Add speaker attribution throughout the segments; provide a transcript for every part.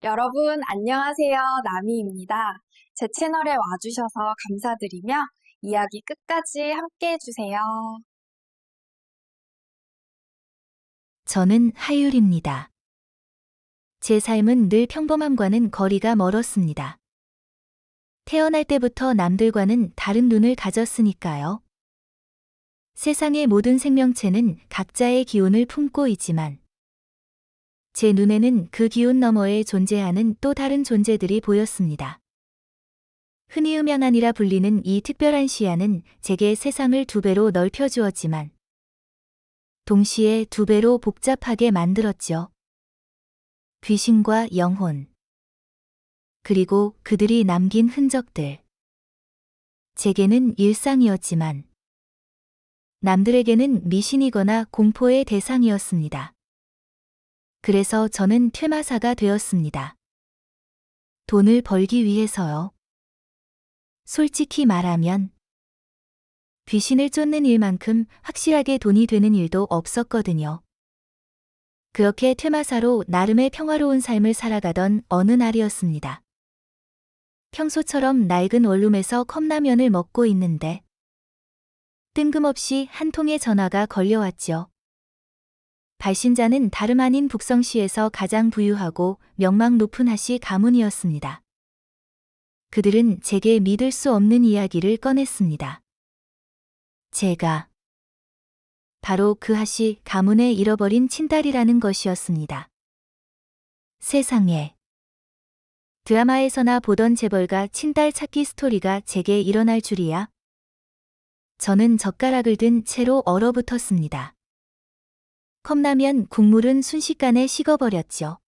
Speaker 1: 여러분, 안녕하세요. 나미입니다. 제 채널에 와주셔서 감사드리며 이야기 끝까지 함께 해주세요.
Speaker 2: 저는 하율입니다. 제 삶은 늘 평범함과는 거리가 멀었습니다. 태어날 때부터 남들과는 다른 눈을 가졌으니까요. 세상의 모든 생명체는 각자의 기운을 품고 있지만 제 눈에는 그 기운 너머에 존재하는 또 다른 존재들이 보였습니다. 흔히 음양안이라 불리는 이 특별한 시야는 제게 세상을 두 배로 넓혀주었지만 동시에 두 배로 복잡하게 만들었죠. 귀신과 영혼, 그리고 그들이 남긴 흔적들. 제게는 일상이었지만 남들에게는 미신이거나 공포의 대상이었습니다. 그래서 저는 퇴마사가 되었습니다. 돈을 벌기 위해서요. 솔직히 말하면 귀신을 쫓는 일만큼 확실하게 돈이 되는 일도 없었거든요. 그렇게 퇴마사로 나름의 평화로운 삶을 살아가던 어느 날이었습니다. 평소처럼 낡은 원룸에서 컵라면을 먹고 있는데 뜬금없이 한 통의 전화가 걸려왔죠. 발신자는 다름 아닌 북성시에서 가장 부유하고 명망 높은 하씨 가문이었습니다. 그들은 제게 믿을 수 없는 이야기를 꺼냈습니다. 제가 바로 그 하씨 가문의 잃어버린 친딸이라는 것이었습니다. 세상에. 드라마에서나 보던 재벌가 친딸 찾기 스토리가 제게 일어날 줄이야. 저는 젓가락을 든 채로 얼어붙었습니다. 컵라면 국물은 순식간에 식어버렸죠.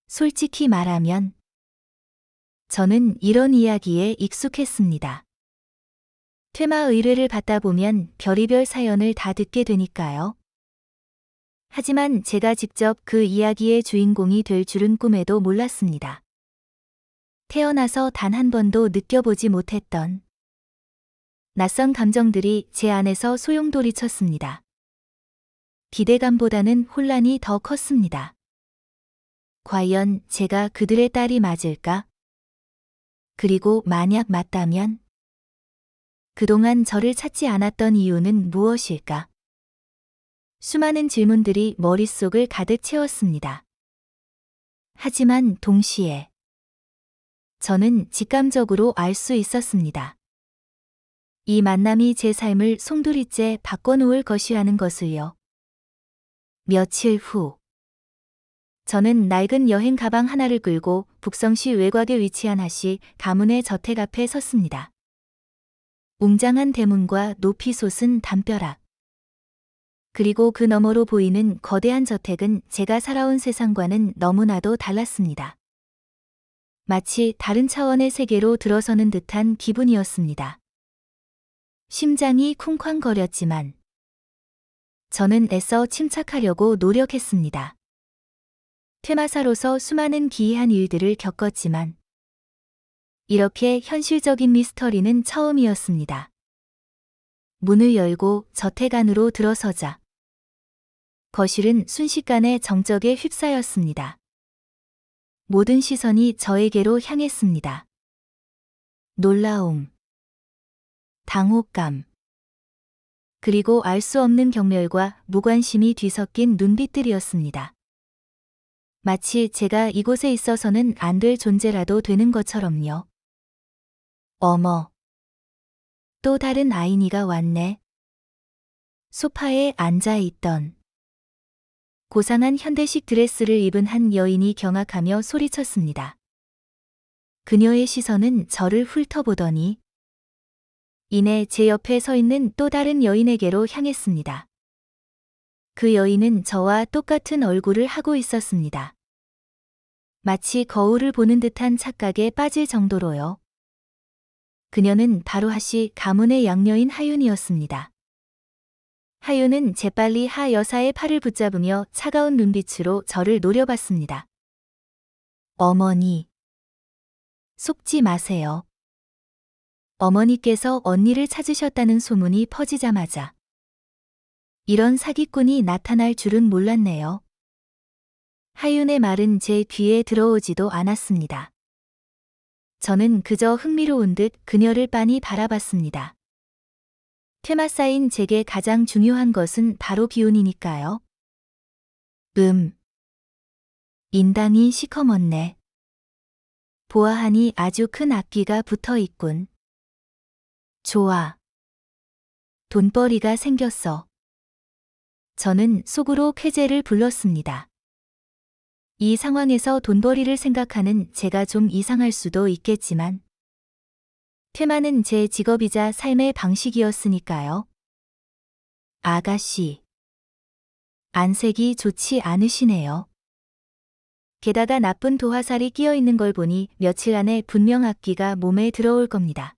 Speaker 2: 솔직히 말하면 저는 이런 이야기에 익숙했습니다. 퇴마 의뢰를 받다 보면 별의별 사연을 다 듣게 되니까요. 하지만 제가 직접 그 이야기의 주인공이 될 줄은 꿈에도 몰랐습니다. 태어나서 단 한 번도 느껴보지 못했던 낯선 감정들이 제 안에서 소용돌이쳤습니다. 기대감보다는 혼란이 더 컸습니다. 과연 제가 그들의 딸이 맞을까? 그리고 만약 맞다면 그동안 저를 찾지 않았던 이유는 무엇일까? 수많은 질문들이 머릿속을 가득 채웠습니다. 하지만 동시에 저는 직감적으로 알 수 있었습니다. 이 만남이 제 삶을 송두리째 바꿔놓을 것이라는 것을요. 며칠 후, 저는 낡은 여행 가방 하나를 끌고 북성시 외곽에 위치한 하씨 가문의 저택 앞에 섰습니다. 웅장한 대문과 높이 솟은 담벼락. 그리고 그 너머로 보이는 거대한 저택은 제가 살아온 세상과는 너무나도 달랐습니다. 마치 다른 차원의 세계로 들어서는 듯한 기분이었습니다. 심장이 쿵쾅거렸지만 저는 애써 침착하려고 노력했습니다. 퇴마사로서 수많은 기이한 일들을 겪었지만 이렇게 현실적인 미스터리는 처음이었습니다. 문을 열고 저택 안으로 들어서자 거실은 순식간에 정적에 휩싸였습니다. 모든 시선이 저에게로 향했습니다. 놀라움, 당혹감, 그리고 알 수 없는 경멸과 무관심이 뒤섞인 눈빛들이었습니다. 마치 제가 이곳에 있어서는 안 될 존재라도 되는 것처럼요. 어머, 또 다른 아이니가 왔네. 소파에 앉아있던 고상한 현대식 드레스를 입은 한 여인이 경악하며 소리쳤습니다. 그녀의 시선은 저를 훑어보더니 이내 제 옆에 서 있는 또 다른 여인에게로 향했습니다. 그 여인은 저와 똑같은 얼굴을 하고 있었습니다. 마치 거울을 보는 듯한 착각에 빠질 정도로요. 그녀는 바로 하씨 가문의 양녀인 하윤이었습니다. 하윤은 재빨리 하 여사의 팔을 붙잡으며 차가운 눈빛으로 저를 노려봤습니다. 어머니, 속지 마세요. 어머니께서 언니를 찾으셨다는 소문이 퍼지자마자 이런 사기꾼이 나타날 줄은 몰랐네요. 하윤의 말은 제 귀에 들어오지도 않았습니다. 저는 그저 흥미로운 듯 그녀를 빤히 바라봤습니다. 퇴마사인 제게 가장 중요한 것은 바로 기운이니까요. 인당이 시커멓네. 보아하니 아주 큰 악귀가 붙어 있군. 좋아. 돈벌이가 생겼어. 저는 속으로 쾌재를 불렀습니다. 이 상황에서 돈벌이를 생각하는 제가 좀 이상할 수도 있겠지만 퇴마는 제 직업이자 삶의 방식이었으니까요. 아가씨. 안색이 좋지 않으시네요. 게다가 나쁜 도화살이 끼어 있는 걸 보니 며칠 안에 분명 악귀가 몸에 들어올 겁니다.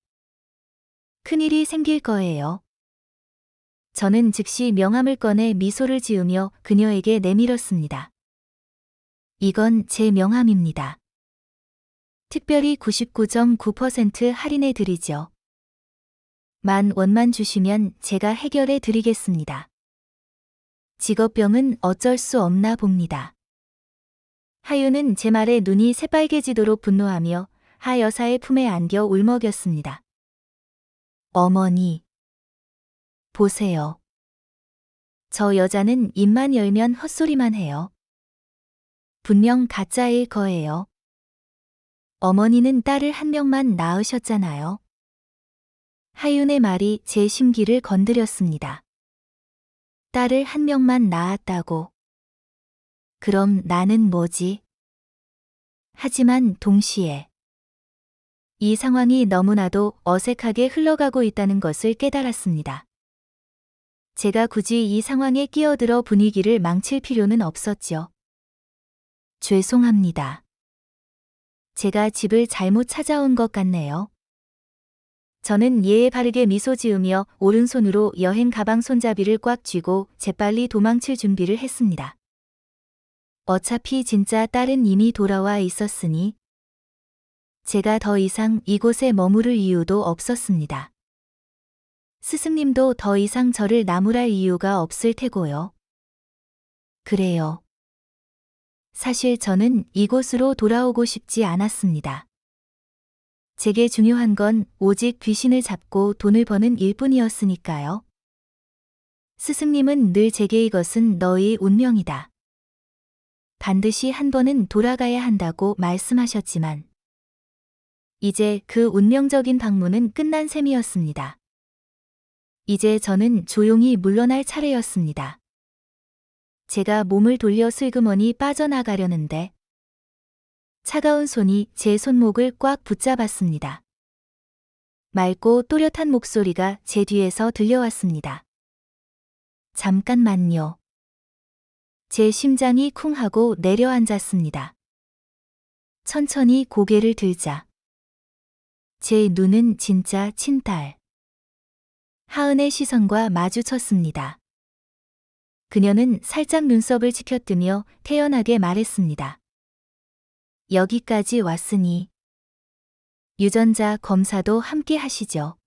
Speaker 2: 큰일이 생길 거예요. 저는 즉시 명함을 꺼내 미소를 지으며 그녀에게 내밀었습니다. 이건 제 명함입니다. 특별히 99.9% 할인해 드리죠. 10,000원만 주시면 제가 해결해 드리겠습니다. 직업병은 어쩔 수 없나 봅니다. 하윤은 제 말에 눈이 새빨개지도록 분노하며 하 여사의 품에 안겨 울먹였습니다. 어머니. 보세요. 저 여자는 입만 열면 헛소리만 해요. 분명 가짜일 거예요. 어머니는 딸을 한 명만 낳으셨잖아요. 하윤의 말이 제 심기를 건드렸습니다. 딸을 한 명만 낳았다고. 그럼 나는 뭐지? 하지만 동시에 이 상황이 너무나도 어색하게 흘러가고 있다는 것을 깨달았습니다. 제가 굳이 이 상황에 끼어들어 분위기를 망칠 필요는 없었죠. 죄송합니다. 제가 집을 잘못 찾아온 것 같네요. 저는 예의 바르게 미소 지으며 오른손으로 여행 가방 손잡이를 꽉 쥐고 재빨리 도망칠 준비를 했습니다. 어차피 진짜 딸은 이미 돌아와 있었으니 제가 더 이상 이곳에 머무를 이유도 없었습니다. 스승님도 더 이상 저를 나무랄 이유가 없을 테고요. 그래요. 사실 저는 이곳으로 돌아오고 싶지 않았습니다. 제게 중요한 건 오직 귀신을 잡고 돈을 버는 일뿐이었으니까요. 스승님은 늘 제게 이것은 너의 운명이다. 반드시 한 번은 돌아가야 한다고 말씀하셨지만 이제 그 운명적인 방문은 끝난 셈이었습니다. 이제 저는 조용히 물러날 차례였습니다. 제가 몸을 돌려 슬그머니 빠져나가려는데 차가운 손이 제 손목을 꽉 붙잡았습니다. 맑고 또렷한 목소리가 제 뒤에서 들려왔습니다. 잠깐만요. 제 심장이 쿵 하고 내려앉았습니다. 천천히 고개를 들자. 제 눈은 진짜 친딸 하은의 시선과 마주쳤습니다. 그녀는 살짝 눈썹을 치켜뜨며 태연하게 말했습니다. 여기까지 왔으니 유전자 검사도 함께 하시죠.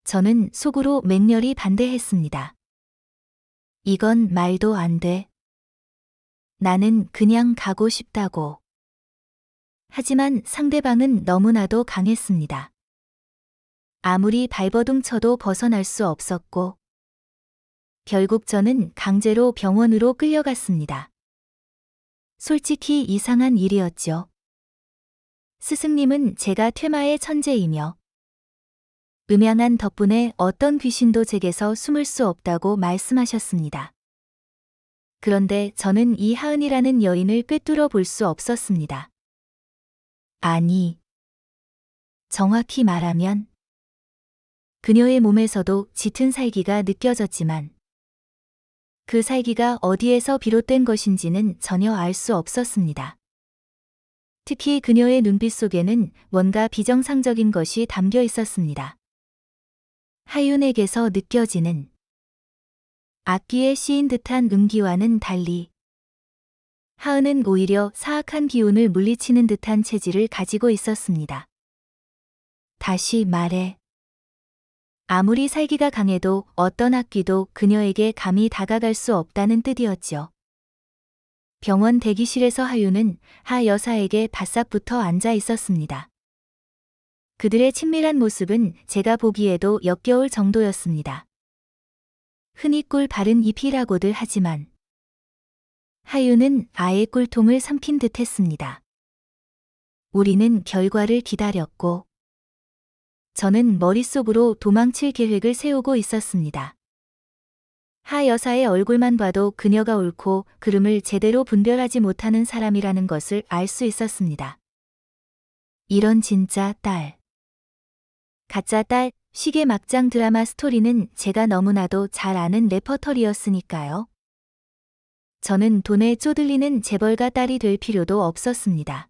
Speaker 2: 저는 속으로 맹렬히 반대했습니다. 이건 말도 안 돼. 나는 그냥 가고 싶다고. 하지만 상대방은 너무나도 강했습니다. 아무리 발버둥 쳐도 벗어날 수 없었고 결국 저는 강제로 병원으로 끌려갔습니다. 솔직히 이상한 일이었죠. 스승님은 제가 퇴마의 천재이며 음양한 덕분에 어떤 귀신도 제게서 숨을 수 없다고 말씀하셨습니다. 그런데 저는 이 하은이라는 여인을 꿰뚫어 볼 수 없었습니다. 아니, 정확히 말하면 그녀의 몸에서도 짙은 살기가 느껴졌지만 그 살기가 어디에서 비롯된 것인지는 전혀 알 수 없었습니다. 특히 그녀의 눈빛 속에는 뭔가 비정상적인 것이 담겨 있었습니다. 하윤에게서 느껴지는 악귀에 씌인 듯한 음기와는 달리 하은은 오히려 사악한 기운을 물리치는 듯한 체질을 가지고 있었습니다. 다시 말해, 아무리 살기가 강해도 어떤 악귀도 그녀에게 감히 다가갈 수 없다는 뜻이었죠. 병원 대기실에서 하유는 하 여사에게 바싹 붙어 앉아 있었습니다. 그들의 친밀한 모습은 제가 보기에도 역겨울 정도였습니다. 흔히 꿀 바른 잎이라고들 하지만 하유는 아예 꿀통을 삼킨 듯 했습니다. 우리는 결과를 기다렸고 저는 머릿속으로 도망칠 계획을 세우고 있었습니다. 하 여사의 얼굴만 봐도 그녀가 옳고 그름을 제대로 분별하지 못하는 사람이라는 것을 알 수 있었습니다. 이런 진짜 딸, 가짜 딸, 시계 막장 드라마 스토리는 제가 너무나도 잘 아는 레퍼토리였으니까요. 저는 돈에 쪼들리는 재벌가 딸이 될 필요도 없었습니다.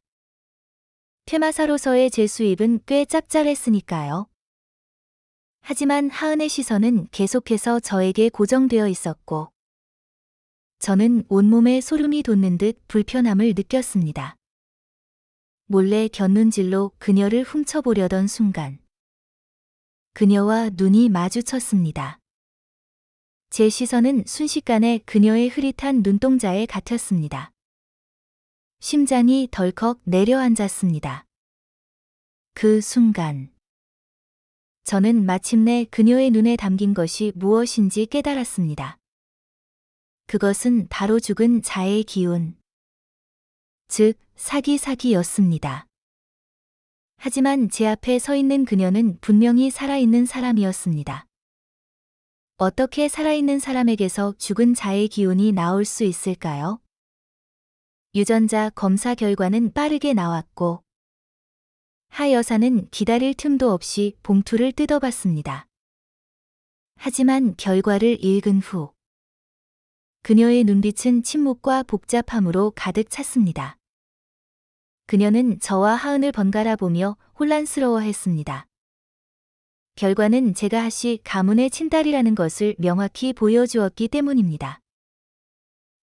Speaker 2: 퇴마사로서의 제 수입은 꽤 짭짤했으니까요. 하지만 하은의 시선은 계속해서 저에게 고정되어 있었고 저는 온몸에 소름이 돋는 듯 불편함을 느꼈습니다. 몰래 곁눈질로 그녀를 훔쳐보려던 순간 그녀와 눈이 마주쳤습니다. 제 시선은 순식간에 그녀의 흐릿한 눈동자에 갇혔습니다. 심장이 덜컥 내려앉았습니다. 그 순간 저는 마침내 그녀의 눈에 담긴 것이 무엇인지 깨달았습니다. 그것은 바로 죽은 자의 기운, 즉 사기였습니다. 하지만 제 앞에 서 있는 그녀는 분명히 살아있는 사람이었습니다. 어떻게 살아있는 사람에게서 죽은 자의 기운이 나올 수 있을까요? 유전자 검사 결과는 빠르게 나왔고 하 여사는 기다릴 틈도 없이 봉투를 뜯어봤습니다. 하지만 결과를 읽은 후 그녀의 눈빛은 침묵과 복잡함으로 가득 찼습니다. 그녀는 저와 하은을 번갈아 보며 혼란스러워했습니다. 결과는 제가 하씨 가문의 친딸이라는 것을 명확히 보여주었기 때문입니다.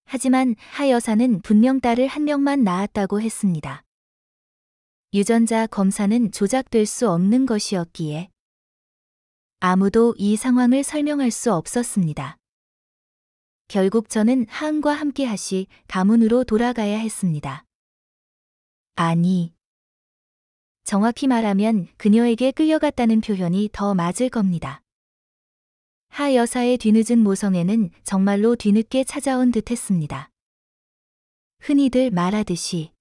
Speaker 2: 하지만 하 여사는 분명 딸을 한 명만 낳았다고 했습니다. 유전자 검사는 조작될 수 없는 것이었기에 아무도 이 상황을 설명할 수 없었습니다. 결국 저는 하은과 함께 하씨 가문으로 돌아가야 했습니다. 아니, 정확히 말하면 그녀에게 끌려갔다는 표현이 더 맞을 겁니다. 하 여사의 뒤늦은 모성애는 정말로 뒤늦게 찾아온 듯 했습니다. 흔히들 말하듯이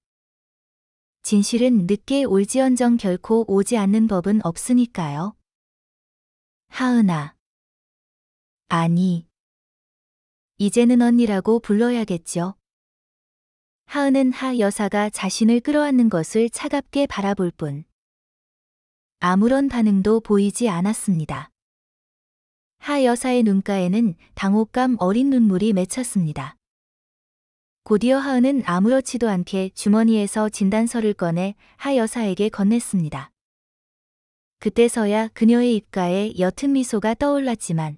Speaker 2: 진실은 늦게 올지언정 결코 오지 않는 법은 없으니까요. 하은아. 아니. 이제는 언니라고 불러야겠죠. 하은은 하 여사가 자신을 끌어안는 것을 차갑게 바라볼 뿐 아무런 반응도 보이지 않았습니다. 하 여사의 눈가에는 당혹감 어린 눈물이 맺혔습니다. 곧이어 하은은 아무렇지도 않게 주머니에서 진단서를 꺼내 하 여사에게 건넸습니다. 그때서야 그녀의 입가에 옅은 미소가 떠올랐지만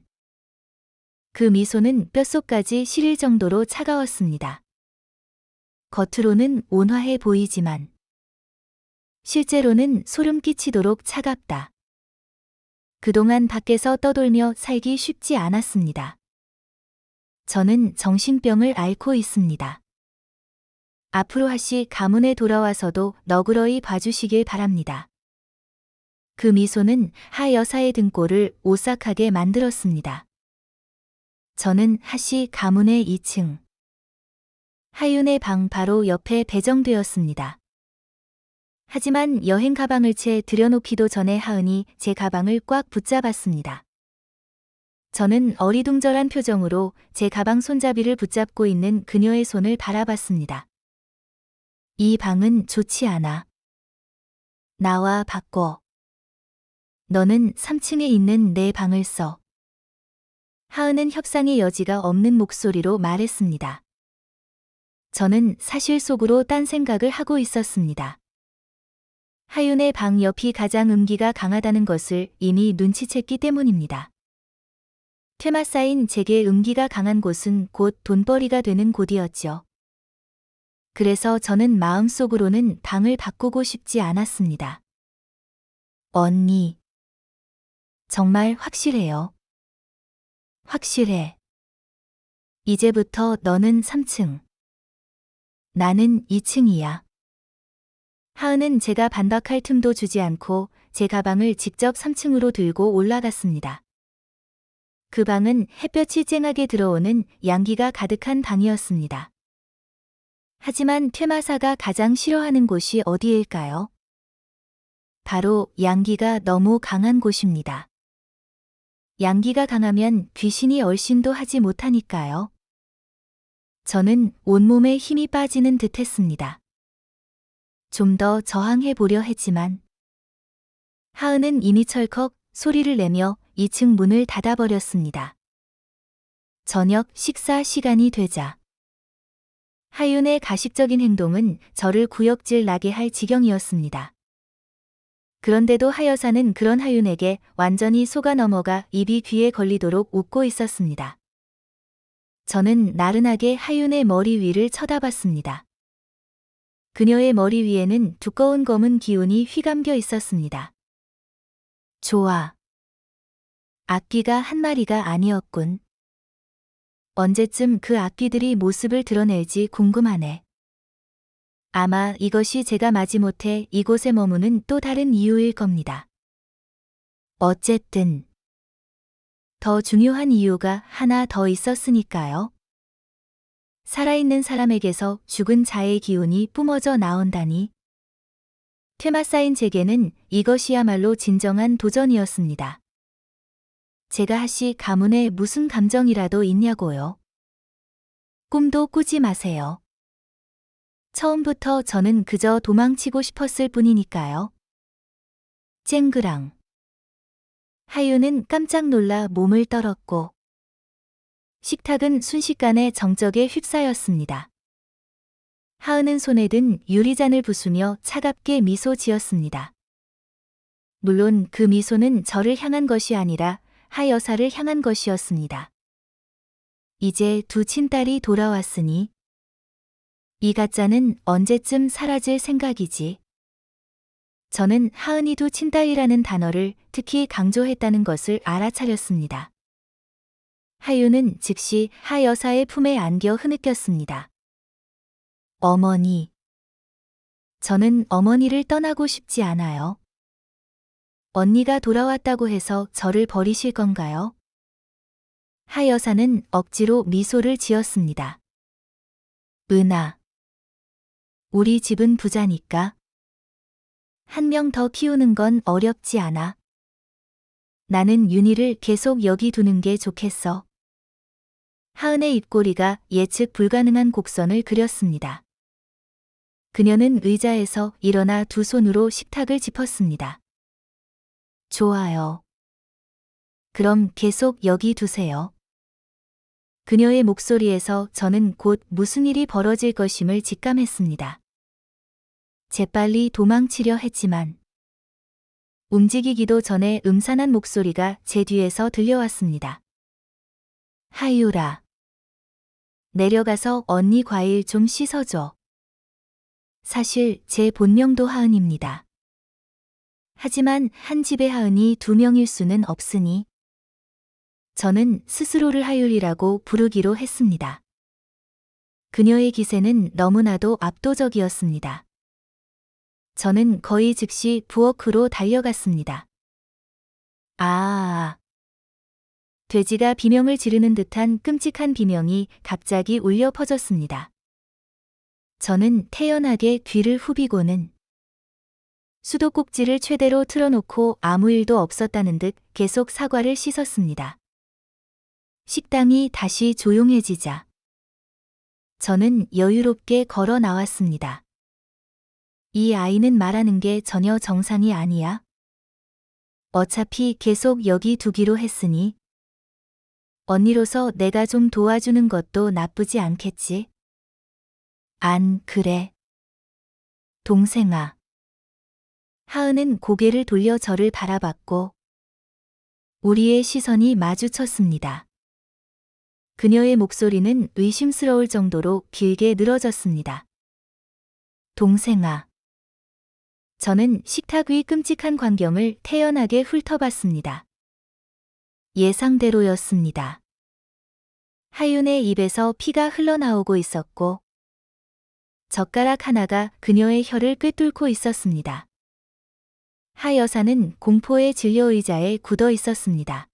Speaker 2: 그 미소는 뼛속까지 시릴 정도로 차가웠습니다. 겉으로는 온화해 보이지만 실제로는 소름 끼치도록 차갑다. 그동안 밖에서 떠돌며 살기 쉽지 않았습니다. 저는 정신병을 앓고 있습니다. 앞으로 하씨 가문에 돌아와서도 너그러이 봐주시길 바랍니다. 그 미소는 하 여사의 등골을 오싹하게 만들었습니다. 저는 하씨 가문의 2층 하윤의 방 바로 옆에 배정되었습니다. 하지만 여행 가방을 채 들여놓기도 전에 하은이 제 가방을 꽉 붙잡았습니다. 저는 어리둥절한 표정으로 제 가방 손잡이를 붙잡고 있는 그녀의 손을 바라봤습니다. 이 방은 좋지 않아. 나와 바꿔. 너는 3층에 있는 내 방을 써. 하은은 협상의 여지가 없는 목소리로 말했습니다. 저는 사실 속으로 딴 생각을 하고 있었습니다. 하윤의 방 옆이 가장 음기가 강하다는 것을 이미 눈치챘기 때문입니다. 퇴마 쌓인 제게 음기가 강한 곳은 곧 돈벌이가 되는 곳이었죠. 그래서 저는 마음속으로는 방을 바꾸고 싶지 않았습니다. 언니. 정말 확실해요. 확실해. 이제부터 너는 3층. 나는 2층이야. 하은은 제가 반박할 틈도 주지 않고 제 가방을 직접 3층으로 들고 올라갔습니다. 그 방은 햇볕이 쨍하게 들어오는 양기가 가득한 방이었습니다. 하지만 퇴마사가 가장 싫어하는 곳이 어디일까요? 바로 양기가 너무 강한 곳입니다. 양기가 강하면 귀신이 얼씬도 하지 못하니까요. 저는 온몸에 힘이 빠지는 듯 했습니다. 좀 더 저항해 보려 했지만 하은은 이미 철컥 소리를 내며 2층 문을 닫아버렸습니다. 저녁 식사 시간이 되자 하윤의 가식적인 행동은 저를 구역질 나게 할 지경이었습니다. 그런데도 하여사는 그런 하윤에게 완전히 속아 넘어가 입이 귀에 걸리도록 웃고 있었습니다. 저는 나른하게 하윤의 머리 위를 쳐다봤습니다. 그녀의 머리 위에는 두꺼운 검은 기운이 휘감겨 있었습니다. 좋아. 악귀가 한 마리가 아니었군. 언제쯤 그 악귀들이 모습을 드러낼지 궁금하네. 아마 이것이 제가 마지못해 이곳에 머무는 또 다른 이유일 겁니다. 어쨌든 더 중요한 이유가 하나 더 있었으니까요. 살아있는 사람에게서 죽은 자의 기운이 뿜어져 나온다니. 퇴마 쌓인 제게는 이것이야말로 진정한 도전이었습니다. 제가 하시 가문에 무슨 감정이라도 있냐고요. 꿈도 꾸지 마세요. 처음부터 저는 그저 도망치고 싶었을 뿐이니까요. 쨍그랑. 하윤은 깜짝 놀라 몸을 떨었고 식탁은 순식간에 정적에 휩싸였습니다. 하은은 손에 든 유리잔을 부수며 차갑게 미소 지었습니다. 물론 그 미소는 저를 향한 것이 아니라 하 여사를 향한 것이었습니다. 이제 두 친딸이 돌아왔으니 이 가짜는 언제쯤 사라질 생각이지. 저는 하은이 두 친딸이라는 단어를 특히 강조했다는 것을 알아차렸습니다. 하윤은 즉시 하 여사의 품에 안겨 흐느꼈습니다. 어머니. 저는 어머니를 떠나고 싶지 않아요. 언니가 돌아왔다고 해서 저를 버리실 건가요? 하 여사는 억지로 미소를 지었습니다. 은하. 우리 집은 부자니까. 한 명 더 키우는 건 어렵지 않아. 나는 윤희를 계속 여기 두는 게 좋겠어. 하은의 입꼬리가 예측 불가능한 곡선을 그렸습니다. 그녀는 의자에서 일어나 두 손으로 식탁을 짚었습니다. 좋아요. 그럼 계속 여기 두세요. 그녀의 목소리에서 저는 곧 무슨 일이 벌어질 것임을 직감했습니다. 재빨리 도망치려 했지만 움직이기도 전에 음산한 목소리가 제 뒤에서 들려왔습니다. 하유라. 내려가서 언니 과일 좀 씻어줘. 사실 제 본명도 하은입니다. 하지만 한 집의 하은이 두 명일 수는 없으니 저는 스스로를 하율이라고 부르기로 했습니다. 그녀의 기세는 너무나도 압도적이었습니다. 저는 거의 즉시 부엌으로 달려갔습니다. 아. 돼지가 비명을 지르는 듯한 끔찍한 비명이 갑자기 울려 퍼졌습니다. 저는 태연하게 귀를 후비고는 수도꼭지를 최대로 틀어놓고 아무 일도 없었다는 듯 계속 사과를 씻었습니다. 식당이 다시 조용해지자 저는 여유롭게 걸어 나왔습니다. 이 아이는 말하는 게 전혀 정상이 아니야. 어차피 계속 여기 두기로 했으니 언니로서 내가 좀 도와주는 것도 나쁘지 않겠지? 안 그래. 동생아. 하은은 고개를 돌려 저를 바라봤고 우리의 시선이 마주쳤습니다. 그녀의 목소리는 의심스러울 정도로 길게 늘어졌습니다. 동생아. 저는 식탁 위 끔찍한 광경을 태연하게 훑어봤습니다. 예상대로였습니다. 하윤의 입에서 피가 흘러나오고 있었고 젓가락 하나가 그녀의 혀를 꿰뚫고 있었습니다. 하 여사는 공포의 진료의자에 굳어 있었습니다.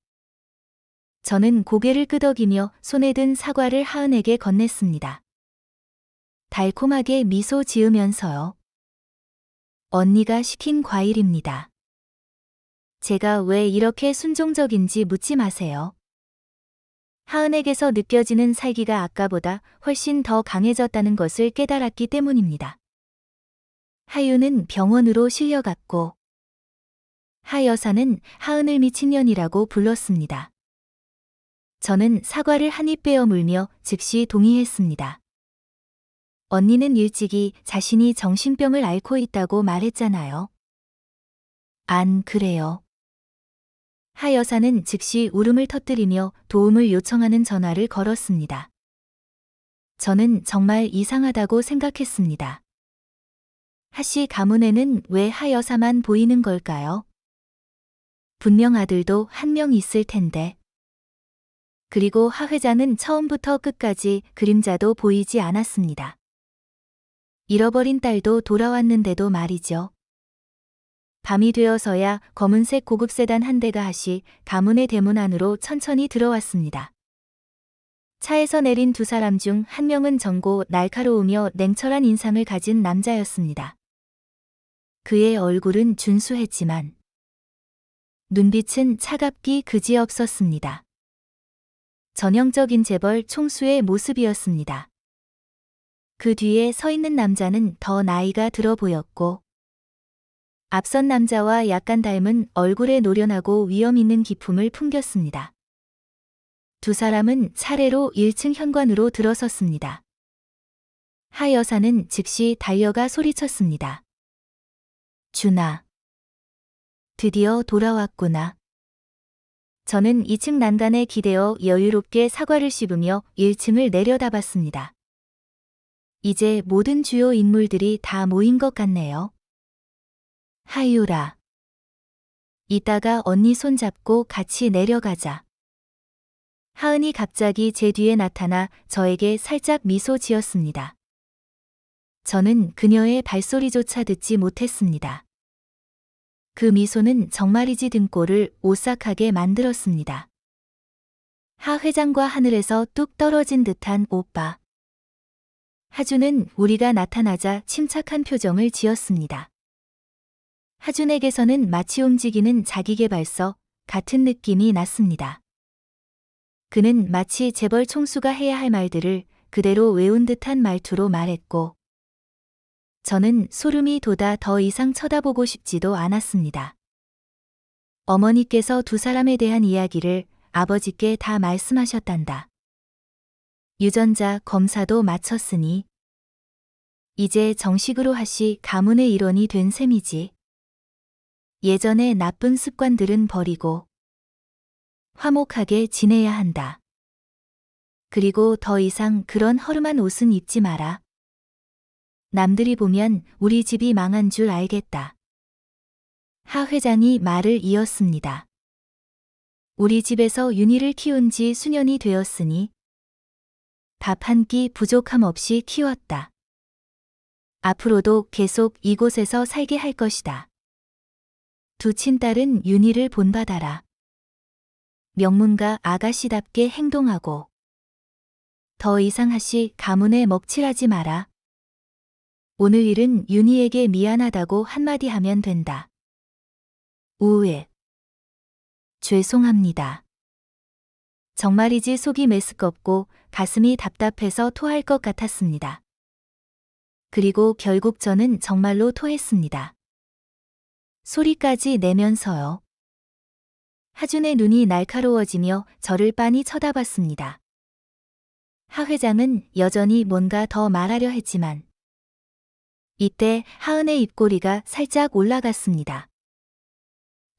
Speaker 2: 저는 고개를 끄덕이며 손에 든 사과를 하은에게 건넸습니다. 달콤하게 미소 지으면서요. 언니가 시킨 과일입니다. 제가 왜 이렇게 순종적인지 묻지 마세요. 하은에게서 느껴지는 살기가 아까보다 훨씬 더 강해졌다는 것을 깨달았기 때문입니다. 하유는 병원으로 실려갔고 하 여사는 하은을 미친년이라고 불렀습니다. 저는 사과를 한 입 베어 물며 즉시 동의했습니다. 언니는 일찍이 자신이 정신병을 앓고 있다고 말했잖아요. 안 그래요. 하 여사는 즉시 울음을 터뜨리며 도움을 요청하는 전화를 걸었습니다. 저는 정말 이상하다고 생각했습니다. 하씨 가문에는 왜 하 여사만 보이는 걸까요? 분명 아들도 한 명 있을 텐데. 그리고 하 회장은 처음부터 끝까지 그림자도 보이지 않았습니다. 잃어버린 딸도 돌아왔는데도 말이죠. 밤이 되어서야 검은색 고급 세단 한 대가 하시 가문의 대문 안으로 천천히 들어왔습니다. 차에서 내린 두 사람 중 한 명은 젊고 날카로우며 냉철한 인상을 가진 남자였습니다. 그의 얼굴은 준수했지만 눈빛은 차갑기 그지없었습니다. 전형적인 재벌 총수의 모습이었습니다. 그 뒤에 서 있는 남자는 더 나이가 들어 보였고 앞선 남자와 약간 닮은 얼굴에 노련하고 위험 있는 기품을 풍겼습니다. 두 사람은 차례로 1층 현관으로 들어섰습니다. 하 여사는 즉시 달려가 소리쳤습니다. 준아. 드디어 돌아왔구나. 저는 2층 난간에 기대어 여유롭게 사과를 씹으며 1층을 내려다봤습니다. 이제 모든 주요 인물들이 다 모인 것 같네요. 하유라. 이따가 언니 손잡고 같이 내려가자. 하은이 갑자기 제 뒤에 나타나 저에게 살짝 미소 지었습니다. 저는 그녀의 발소리조차 듣지 못했습니다. 그 미소는 정말이지 등골을 오싹하게 만들었습니다. 하 회장과 하늘에서 뚝 떨어진 듯한 오빠. 하준은 우리가 나타나자 침착한 표정을 지었습니다. 하준에게서는 마치 움직이는 자기계발서 같은 느낌이 났습니다. 그는 마치 재벌 총수가 해야 할 말들을 그대로 외운 듯한 말투로 말했고 저는 소름이 돋아 더 이상 쳐다보고 싶지도 않았습니다. 어머니께서 두 사람에 대한 이야기를 아버지께 다 말씀하셨단다. 유전자 검사도 마쳤으니 이제 정식으로 하시 가문의 일원이 된 셈이지. 예전의 나쁜 습관들은 버리고 화목하게 지내야 한다. 그리고 더 이상 그런 허름한 옷은 입지 마라. 남들이 보면 우리 집이 망한 줄 알겠다. 하 회장이 말을 이었습니다. 우리 집에서 윤희를 키운 지 수년이 되었으니 밥 한 끼 부족함 없이 키웠다. 앞으로도 계속 이곳에서 살게 할 것이다. 두 친딸은 윤희를 본받아라. 명문가 아가씨답게 행동하고 더 이상 하시 가문에 먹칠하지 마라. 오늘 일은 윤희에게 미안하다고 한마디 하면 된다. 우에. 죄송합니다. 정말이지 속이 메스껍고 가슴이 답답해서 토할 것 같았습니다. 그리고 결국 저는 정말로 토했습니다. 소리까지 내면서요. 하준의 눈이 날카로워지며 저를 빤히 쳐다봤습니다. 하 회장은 여전히 뭔가 더 말하려 했지만 이때 하은의 입꼬리가 살짝 올라갔습니다.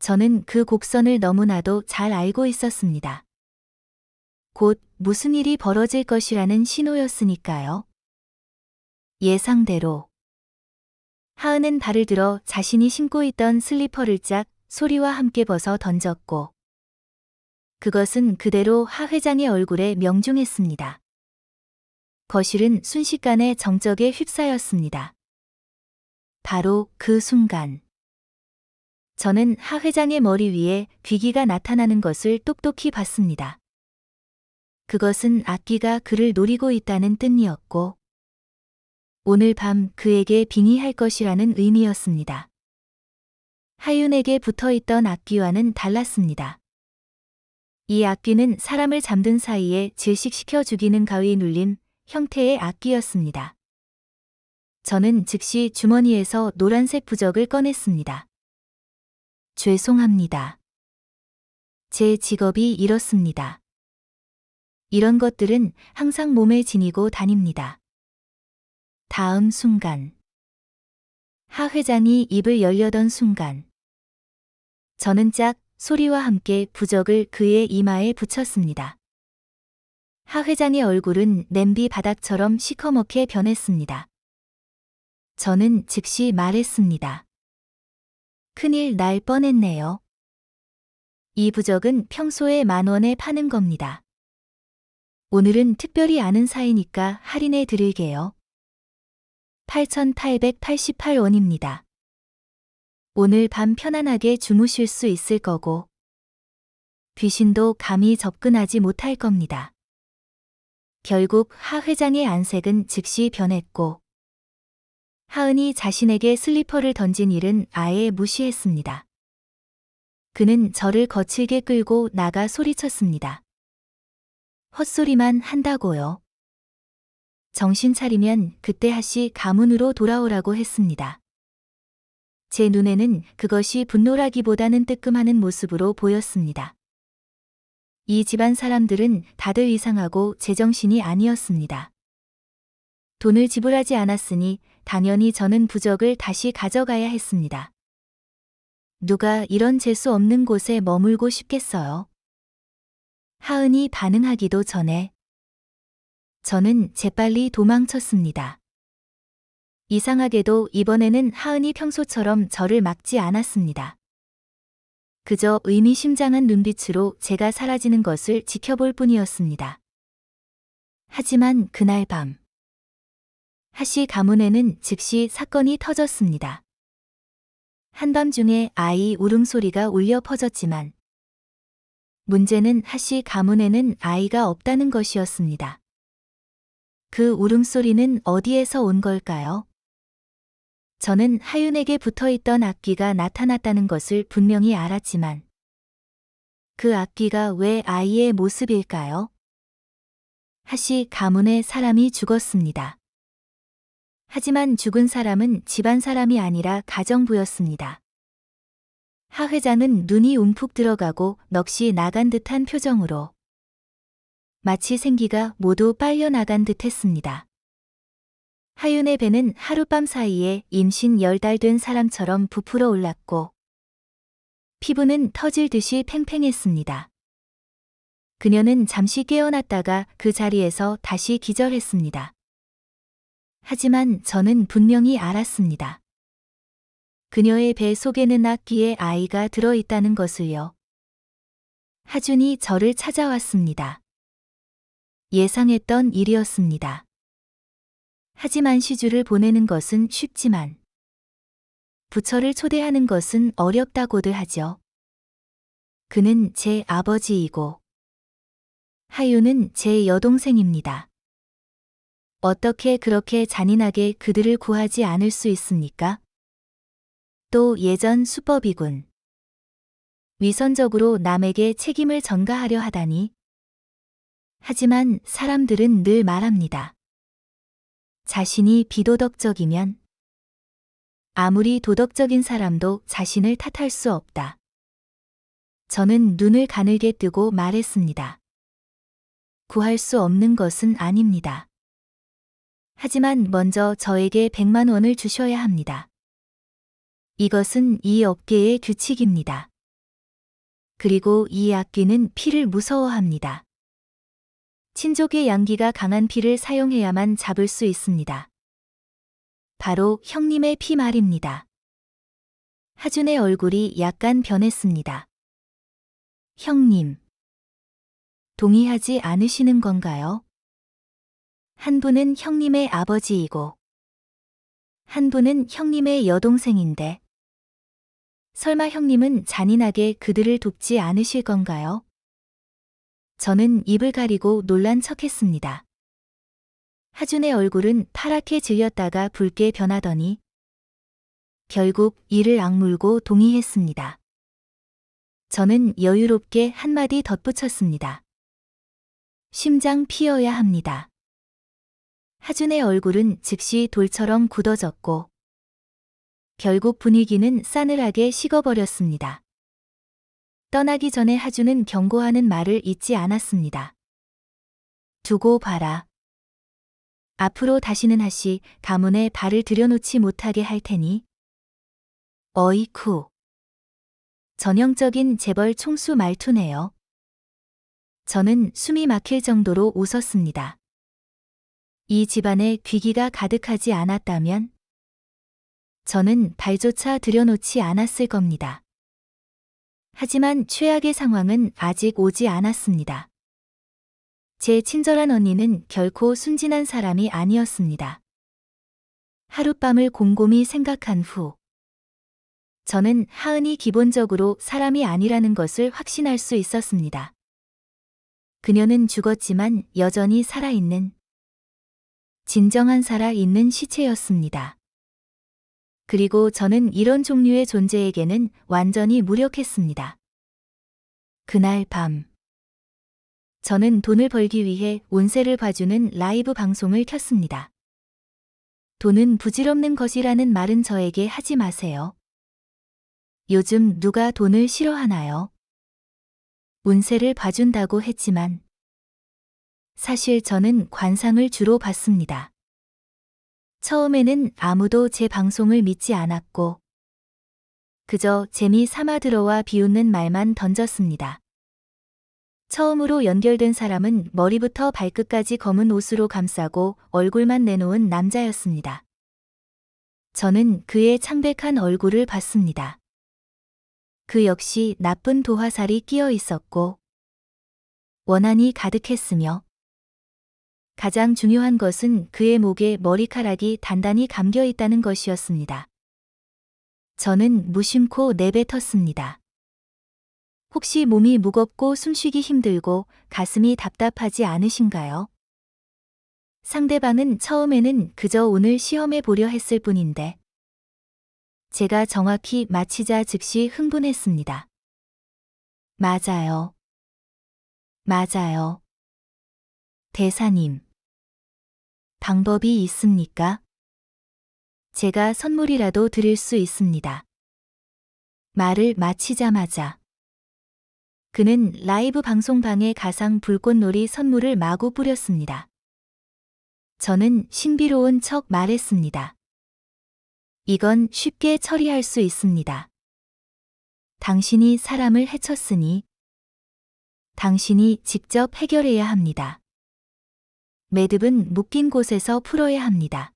Speaker 2: 저는 그 곡선을 너무나도 잘 알고 있었습니다. 곧 무슨 일이 벌어질 것이라는 신호였으니까요. 예상대로 하은은 발을 들어 자신이 신고 있던 슬리퍼를 짝 소리와 함께 벗어 던졌고 그것은 그대로 하 회장의 얼굴에 명중했습니다. 거실은 순식간에 정적에 휩싸였습니다. 바로 그 순간. 저는 하 회장의 머리 위에 귀기가 나타나는 것을 똑똑히 봤습니다. 그것은 악귀가 그를 노리고 있다는 뜻이었고, 오늘 밤 그에게 빙의할 것이라는 의미였습니다. 하윤에게 붙어있던 악귀와는 달랐습니다. 이 악귀는 사람을 잠든 사이에 질식시켜 죽이는 가위에 눌린 형태의 악귀였습니다. 저는 즉시 주머니에서 노란색 부적을 꺼냈습니다. 죄송합니다. 제 직업이 이렇습니다. 이런 것들은 항상 몸에 지니고 다닙니다. 다음 순간. 하 회장이 입을 열려던 순간. 저는 짝 소리와 함께 부적을 그의 이마에 붙였습니다. 하 회장의 얼굴은 냄비 바닥처럼 시커멓게 변했습니다. 저는 즉시 말했습니다. 큰일 날 뻔했네요. 이 부적은 평소에 10,000원에 파는 겁니다. 오늘은 특별히 아는 사이니까 할인해 드릴게요. 8,888원입니다. 오늘 밤 편안하게 주무실 수 있을 거고, 귀신도 감히 접근하지 못할 겁니다. 결국 하 회장의 안색은 즉시 변했고, 하은이 자신에게 슬리퍼를 던진 일은 아예 무시했습니다. 그는 저를 거칠게 끌고 나가 소리쳤습니다. 헛소리만 한다고요. 정신 차리면 그때 하씨 가문으로 돌아오라고 했습니다. 제 눈에는 그것이 분노라기보다는 뜨끔하는 모습으로 보였습니다. 이 집안 사람들은 다들 이상하고 제정신이 아니었습니다. 돈을 지불하지 않았으니 당연히 저는 부적을 다시 가져가야 했습니다. 누가 이런 재수 없는 곳에 머물고 싶겠어요. 하은이 반응하기도 전에 저는 재빨리 도망쳤습니다. 이상하게도 이번에는 하은이 평소처럼 저를 막지 않았습니다. 그저 의미심장한 눈빛으로 제가 사라지는 것을 지켜볼 뿐이었습니다. 하지만 그날 밤, 하씨 가문에는 즉시 사건이 터졌습니다. 한밤중에 아이 울음소리가 울려 퍼졌지만, 문제는 하씨 가문에는 아이가 없다는 것이었습니다. 그 울음소리는 어디에서 온 걸까요? 저는 하윤에게 붙어있던 악귀가 나타났다는 것을 분명히 알았지만, 그 악귀가 왜 아이의 모습일까요? 하씨 가문의 사람이 죽었습니다. 하지만 죽은 사람은 집안 사람이 아니라 가정부였습니다. 하 회장은 눈이 움푹 들어가고 넋이 나간 듯한 표정으로 마치 생기가 모두 빨려나간 듯 했습니다. 하윤의 배는 하룻밤 사이에 임신 10달 된 사람처럼 부풀어 올랐고 피부는 터질 듯이 팽팽했습니다. 그녀는 잠시 깨어났다가 그 자리에서 다시 기절했습니다. 하지만 저는 분명히 알았습니다. 그녀의 배 속에는 악귀의 아이가 들어있다는 것을요. 하준이 저를 찾아왔습니다. 예상했던 일이었습니다. 하지만 시주를 보내는 것은 쉽지만 부처를 초대하는 것은 어렵다고들 하죠. 그는 제 아버지이고 하윤은 제 여동생입니다. 어떻게 그렇게 잔인하게 그들을 구하지 않을 수 있습니까? 또 예전 수법이군. 위선적으로 남에게 책임을 전가하려 하다니. 하지만 사람들은 늘 말합니다. 자신이 비도덕적이면 아무리 도덕적인 사람도 자신을 탓할 수 없다. 저는 눈을 가늘게 뜨고 말했습니다. 구할 수 없는 것은 아닙니다. 하지만 먼저 저에게 100만 원을 주셔야 합니다. 이것은 이 업계의 규칙입니다. 그리고 이 악귀는 피를 무서워합니다. 친족의 양기가 강한 피를 사용해야만 잡을 수 있습니다. 바로 형님의 피 말입니다. 하준의 얼굴이 약간 변했습니다. 형님, 동의하지 않으시는 건가요? 한 분은 형님의 아버지이고, 한 분은 형님의 여동생인데, 설마 형님은 잔인하게 그들을 돕지 않으실 건가요? 저는 입을 가리고 놀란 척했습니다. 하준의 얼굴은 파랗게 질렸다가 붉게 변하더니 결국 이를 악물고 동의했습니다. 저는 여유롭게 한마디 덧붙였습니다. 심장 피어야 합니다. 하준의 얼굴은 즉시 돌처럼 굳어졌고 결국 분위기는 싸늘하게 식어버렸습니다. 떠나기 전에 하준은 경고하는 말을 잊지 않았습니다. 두고 봐라. 앞으로 다시는 하씨 가문에 발을 들여놓지 못하게 할 테니. 어이쿠. 전형적인 재벌 총수 말투네요. 저는 숨이 막힐 정도로 웃었습니다. 이 집안에 귀기가 가득하지 않았다면 저는 발조차 들여놓지 않았을 겁니다. 하지만 최악의 상황은 아직 오지 않았습니다. 제 친절한 언니는 결코 순진한 사람이 아니었습니다. 하룻밤을 곰곰이 생각한 후 저는 하은이 기본적으로 사람이 아니라는 것을 확신할 수 있었습니다. 그녀는 죽었지만 여전히 살아있는 진정한 살아있는 시체였습니다. 그리고 저는 이런 종류의 존재에게는 완전히 무력했습니다. 그날 밤 저는 돈을 벌기 위해 운세를 봐주는 라이브 방송을 켰습니다. 돈은 부질없는 것이라는 말은 저에게 하지 마세요. 요즘 누가 돈을 싫어하나요? 운세를 봐준다고 했지만 사실 저는 관상을 주로 봤습니다. 처음에는 아무도 제 방송을 믿지 않았고 그저 재미 삼아 들어와 비웃는 말만 던졌습니다. 처음으로 연결된 사람은 머리부터 발끝까지 검은 옷으로 감싸고 얼굴만 내놓은 남자였습니다. 저는 그의 창백한 얼굴을 봤습니다. 그 역시 나쁜 도화살이 끼어 있었고 원한이 가득했으며 가장 중요한 것은 그의 목에 머리카락이 단단히 감겨 있다는 것이었습니다. 저는 무심코 내뱉었습니다. 혹시 몸이 무겁고 숨쉬기 힘들고 가슴이 답답하지 않으신가요? 상대방은 처음에는 그저 오늘 시험해 보려 했을 뿐인데 제가 정확히 마치자 즉시 흥분했습니다. 맞아요. 맞아요. 대사님. 방법이 있습니까? 제가 선물이라도 드릴 수 있습니다. 말을 마치자마자 그는 라이브 방송방에 가상 불꽃놀이 선물을 마구 뿌렸습니다. 저는 신비로운 척 말했습니다. 이건 쉽게 처리할 수 있습니다. 당신이 사람을 해쳤으니 당신이 직접 해결해야 합니다. 매듭은 묶인 곳에서 풀어야 합니다.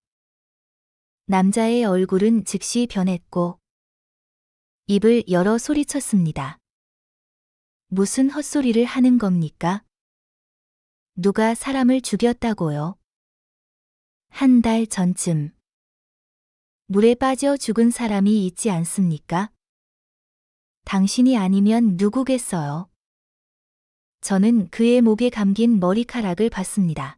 Speaker 2: 남자의 얼굴은 즉시 변했고 입을 열어 소리쳤습니다. 무슨 헛소리를 하는 겁니까? 누가 사람을 죽였다고요? 한 달 전쯤 물에 빠져 죽은 사람이 있지 않습니까? 당신이 아니면 누구겠어요? 저는 그의 목에 감긴 머리카락을 봤습니다.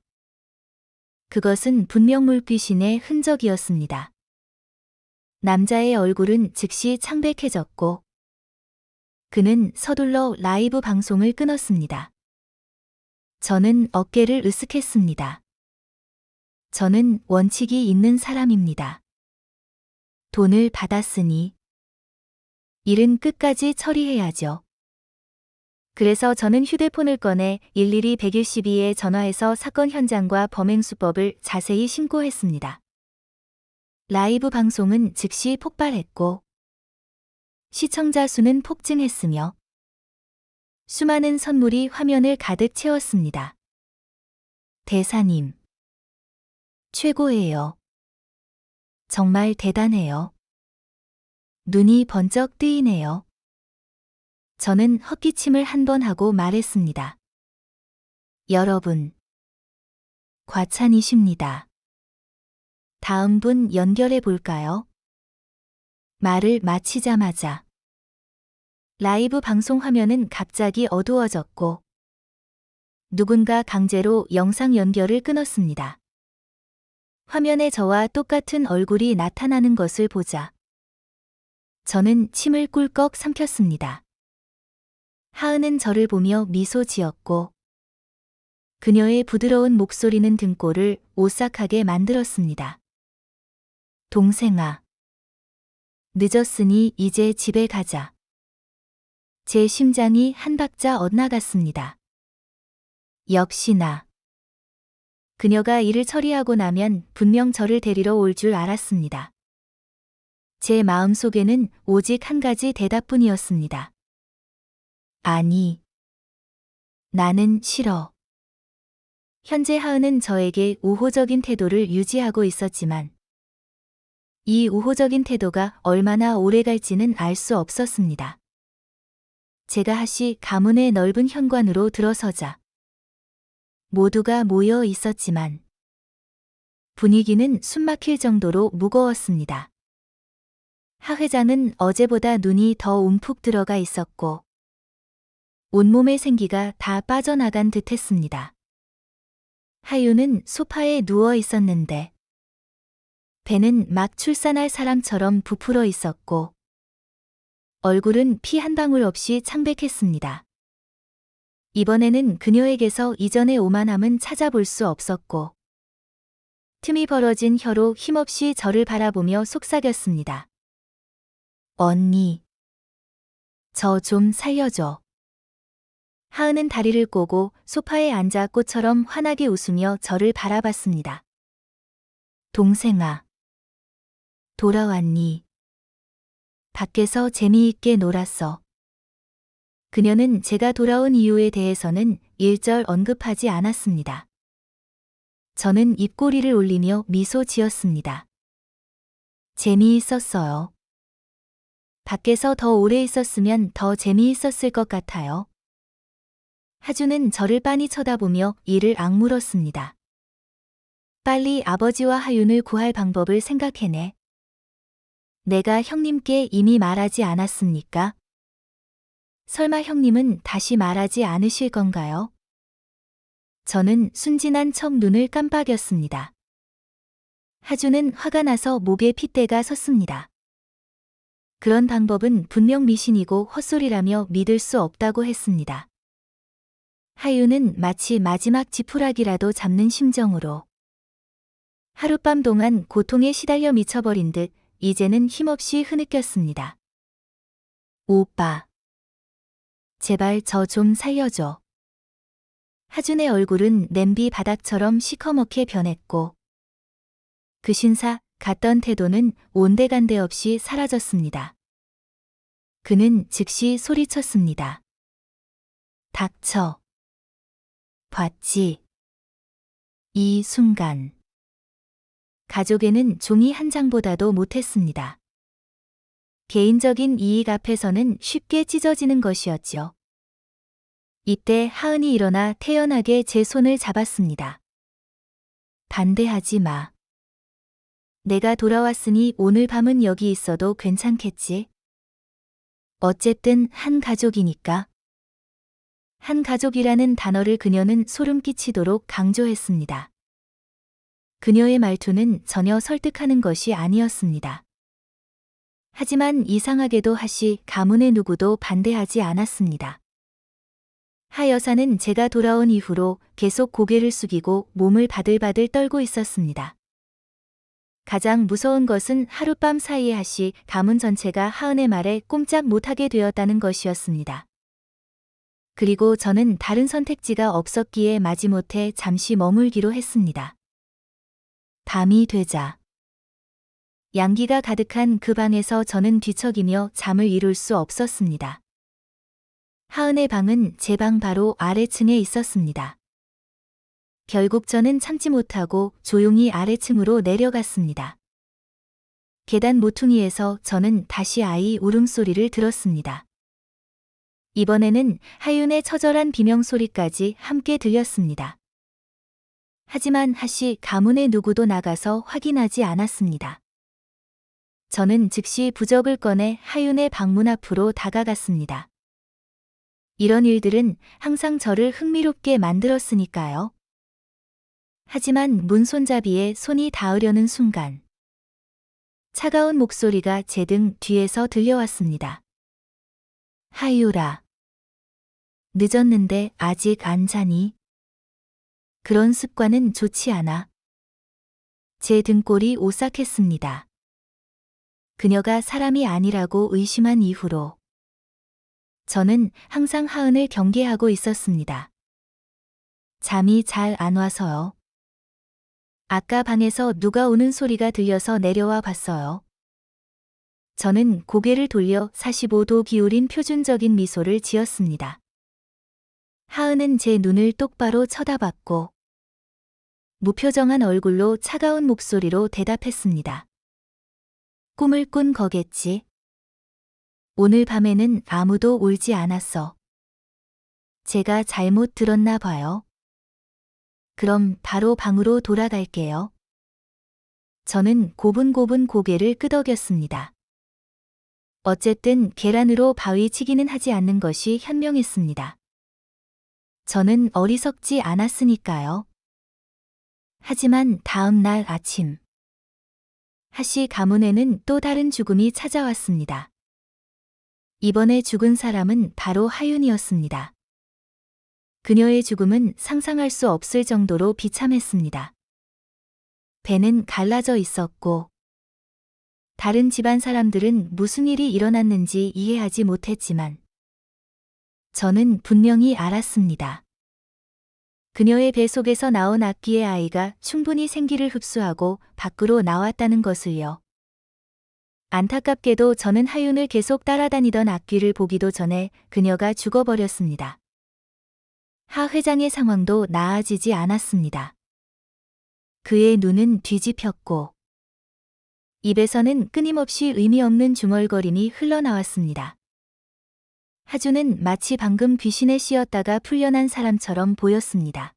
Speaker 2: 그것은 분명 물귀신의 흔적이었습니다. 남자의 얼굴은 즉시 창백해졌고 그는 서둘러 라이브 방송을 끊었습니다. 저는 어깨를 으쓱했습니다. 저는 원칙이 있는 사람입니다. 돈을 받았으니 일은 끝까지 처리해야죠. 그래서 저는 휴대폰을 꺼내 일일이 112에 전화해서 사건 현장과 범행 수법을 자세히 신고했습니다. 라이브 방송은 즉시 폭발했고 시청자 수는 폭증했으며 수많은 선물이 화면을 가득 채웠습니다. 대사님, 최고예요. 정말 대단해요. 눈이 번쩍 뜨이네요. 저는 헛기침을 한 번 하고 말했습니다. 여러분, 과찬이십니다. 다음 분 연결해 볼까요? 말을 마치자마자 라이브 방송 화면은 갑자기 어두워졌고 누군가 강제로 영상 연결을 끊었습니다. 화면에 저와 똑같은 얼굴이 나타나는 것을 보자 저는 침을 꿀꺽 삼켰습니다. 하은은 저를 보며 미소 지었고 그녀의 부드러운 목소리는 등골을 오싹하게 만들었습니다. 동생아. 늦었으니 이제 집에 가자. 제 심장이 한 박자 엇나갔습니다. 역시나. 그녀가 일을 처리하고 나면 분명 저를 데리러 올 줄 알았습니다. 제 마음속에는 오직 한 가지 대답뿐이었습니다. 아니. 나는 싫어. 현재 하은은 저에게 우호적인 태도를 유지하고 있었지만 이 우호적인 태도가 얼마나 오래 갈지는 알 수 없었습니다. 제가 다시 가문의 넓은 현관으로 들어서자 모두가 모여 있었지만 분위기는 숨막힐 정도로 무거웠습니다. 하 회장은 어제보다 눈이 더 움푹 들어가 있었고 온몸의 생기가 다 빠져나간 듯했습니다. 하유는 소파에 누워 있었는데 배는 막 출산할 사람처럼 부풀어 있었고 얼굴은 피 한 방울 없이 창백했습니다. 이번에는 그녀에게서 이전의 오만함은 찾아볼 수 없었고 틈이 벌어진 혀로 힘없이 저를 바라보며 속삭였습니다. 언니. 저 좀 살려줘. 하은은 다리를 꼬고 소파에 앉아 꽃처럼 환하게 웃으며 저를 바라봤습니다. 동생아. 돌아왔니? 밖에서 재미있게 놀았어. 그녀는 제가 돌아온 이유에 대해서는 일절 언급하지 않았습니다. 저는 입꼬리를 올리며 미소 지었습니다. 재미있었어요. 밖에서 더 오래 있었으면 더 재미있었을 것 같아요. 하주는 저를 빤히 쳐다보며 이를 악물었습니다. 빨리 아버지와 하윤을 구할 방법을 생각해내. 내가 형님께 이미 말하지 않았습니까? 설마 형님은 다시 말하지 않으실 건가요? 저는 순진한 척 눈을 깜빡였습니다. 하주는 화가 나서 목에 핏대가 섰습니다. 그런 방법은 분명 미신이고 헛소리라며 믿을 수 없다고 했습니다. 하유는 마치 마지막 지푸라기라도 잡는 심정으로 하룻밤 동안 고통에 시달려 미쳐버린 듯 이제는 힘없이 흐느꼈습니다. 오빠. 제발 저 좀 살려줘. 하준의 얼굴은 냄비 바닥처럼 시커멓게 변했고 그 신사 같던 태도는 온데간데 없이 사라졌습니다. 그는 즉시 소리쳤습니다. 닥쳐. 봤지. 이 순간. 가족에는 종이 한 장보다도 못했습니다. 개인적인 이익 앞에서는 쉽게 찢어지는 것이었죠. 이때 하은이 일어나 태연하게 제 손을 잡았습니다. 반대하지 마. 내가 돌아왔으니 오늘 밤은 여기 있어도 괜찮겠지? 어쨌든 한 가족이니까. 한 가족이라는 단어를 그녀는 소름 끼치도록 강조했습니다. 그녀의 말투는 전혀 설득하는 것이 아니었습니다. 하지만 이상하게도 하시 가문의 누구도 반대하지 않았습니다. 하 여사는 제가 돌아온 이후로 계속 고개를 숙이고 몸을 바들바들 떨고 있었습니다. 가장 무서운 것은 하룻밤 사이에 하시 가문 전체가 하은의 말에 꼼짝 못하게 되었다는 것이었습니다. 그리고 저는 다른 선택지가 없었기에 마지못해 잠시 머물기로 했습니다. 밤이 되자 양기가 가득한 그 방에서 저는 뒤척이며 잠을 이룰 수 없었습니다. 하은의 방은 제 방 바로 아래층에 있었습니다. 결국 저는 참지 못하고 조용히 아래층으로 내려갔습니다. 계단 모퉁이에서 저는 다시 아이 울음소리를 들었습니다. 이번에는 하윤의 처절한 비명소리까지 함께 들렸습니다. 하지만 하씨 가문의 누구도 나가서 확인하지 않았습니다. 저는 즉시 부적을 꺼내 하윤의 방문 앞으로 다가갔습니다. 이런 일들은 항상 저를 흥미롭게 만들었으니까요. 하지만 문 손잡이에 손이 닿으려는 순간 차가운 목소리가 제 등 뒤에서 들려왔습니다. 하유라. 늦었는데 아직 안 자니? 그런 습관은 좋지 않아. 제 등골이 오싹했습니다. 그녀가 사람이 아니라고 의심한 이후로 저는 항상 하은을 경계하고 있었습니다. 잠이 잘 안 와서요. 아까 방에서 누가 우는 소리가 들려서 내려와 봤어요. 저는 고개를 돌려 45도 기울인 표준적인 미소를 지었습니다. 하은은 제 눈을 똑바로 쳐다봤고 무표정한 얼굴로 차가운 목소리로 대답했습니다. 꿈을 꾼 거겠지. 오늘 밤에는 아무도 울지 않았어. 제가 잘못 들었나 봐요. 그럼 바로 방으로 돌아갈게요. 저는 고분고분 고개를 끄덕였습니다. 어쨌든 계란으로 바위 치기는 하지 않는 것이 현명했습니다. 저는 어리석지 않았으니까요. 하지만 다음 날 아침 하씨 가문에는 또 다른 죽음이 찾아왔습니다. 이번에 죽은 사람은 바로 하윤이었습니다. 그녀의 죽음은 상상할 수 없을 정도로 비참했습니다. 배는 갈라져 있었고 다른 집안 사람들은 무슨 일이 일어났는지 이해하지 못했지만 저는 분명히 알았습니다. 그녀의 배 속에서 나온 악귀의 아이가 충분히 생기를 흡수하고 밖으로 나왔다는 것을요. 안타깝게도 저는 하윤을 계속 따라다니던 악귀를 보기도 전에 그녀가 죽어버렸습니다. 하 회장의 상황도 나아지지 않았습니다. 그의 눈은 뒤집혔고 입에서는 끊임없이 의미 없는 중얼거림이 흘러나왔습니다. 하주는 마치 방금 귀신에 씌었다가 풀려난 사람처럼 보였습니다.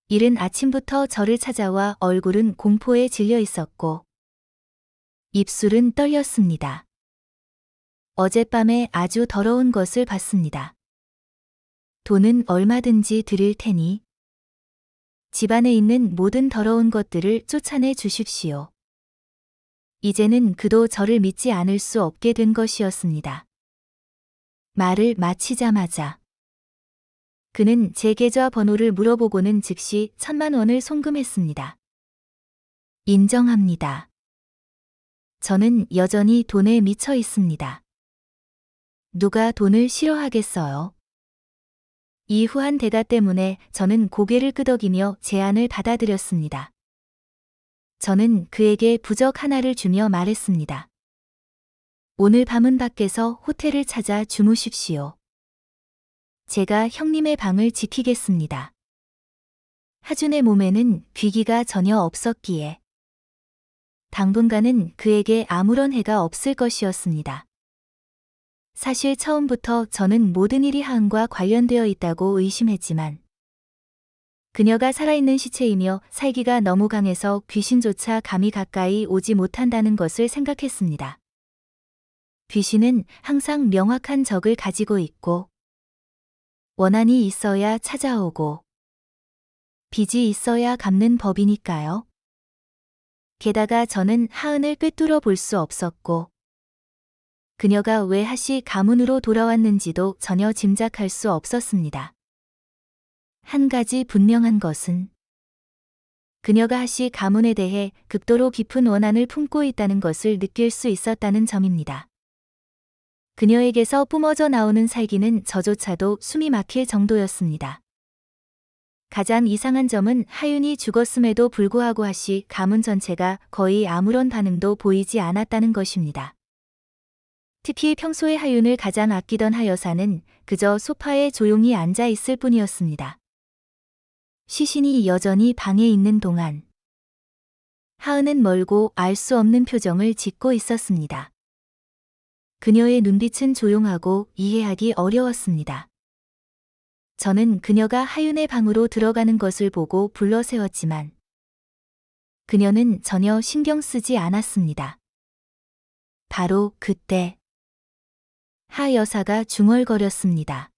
Speaker 2: 이른 아침부터 저를 찾아와 얼굴은 공포에 질려 있었고 입술은 떨렸습니다. 어젯밤에 아주 더러운 것을 봤습니다. 돈은 얼마든지 드릴 테니 집안에 있는 모든 더러운 것들을 쫓아내 주십시오. 이제는 그도 저를 믿지 않을 수 없게 된 것이었습니다. 말을 마치자마자 그는 제 계좌 번호를 물어보고는 즉시 1,000만 원을 송금했습니다. 인정합니다. 저는 여전히 돈에 미쳐 있습니다. 누가 돈을 싫어하겠어요? 이 후한 대가 때문에 저는 고개를 끄덕이며 제안을 받아들였습니다. 저는 그에게 부적 하나를 주며 말했습니다. 오늘 밤은 밖에서 호텔을 찾아 주무십시오. 제가 형님의 방을 지키겠습니다. 하준의 몸에는 귀기가 전혀 없었기에 당분간은 그에게 아무런 해가 없을 것이었습니다. 사실 처음부터 저는 모든 일이 하은과 관련되어 있다고 의심했지만 그녀가 살아있는 시체이며 살기가 너무 강해서 귀신조차 감히 가까이 오지 못한다는 것을 생각했습니다. 귀신은 항상 명확한 적을 가지고 있고 원한이 있어야 찾아오고 빚이 있어야 갚는 법이니까요. 게다가 저는 하은을 꿰뚫어 볼 수 없었고 그녀가 왜 하씨 가문으로 돌아왔는지도 전혀 짐작할 수 없었습니다. 한 가지 분명한 것은 그녀가 하씨 가문에 대해 극도로 깊은 원한을 품고 있다는 것을 느낄 수 있었다는 점입니다. 그녀에게서 뿜어져 나오는 살기는 저조차도 숨이 막힐 정도였습니다. 가장 이상한 점은 하윤이 죽었음에도 불구하고 하씨 가문 전체가 거의 아무런 반응도 보이지 않았다는 것입니다. 특히 평소에 하윤을 가장 아끼던 하 여사는 그저 소파에 조용히 앉아 있을 뿐이었습니다. 시신이 여전히 방에 있는 동안 하은은 멀고 알 수 없는 표정을 짓고 있었습니다. 그녀의 눈빛은 조용하고 이해하기 어려웠습니다. 저는 그녀가 하윤의 방으로 들어가는 것을 보고 불러세웠지만 그녀는 전혀 신경 쓰지 않았습니다. 바로 그때 하 여사가 중얼거렸습니다.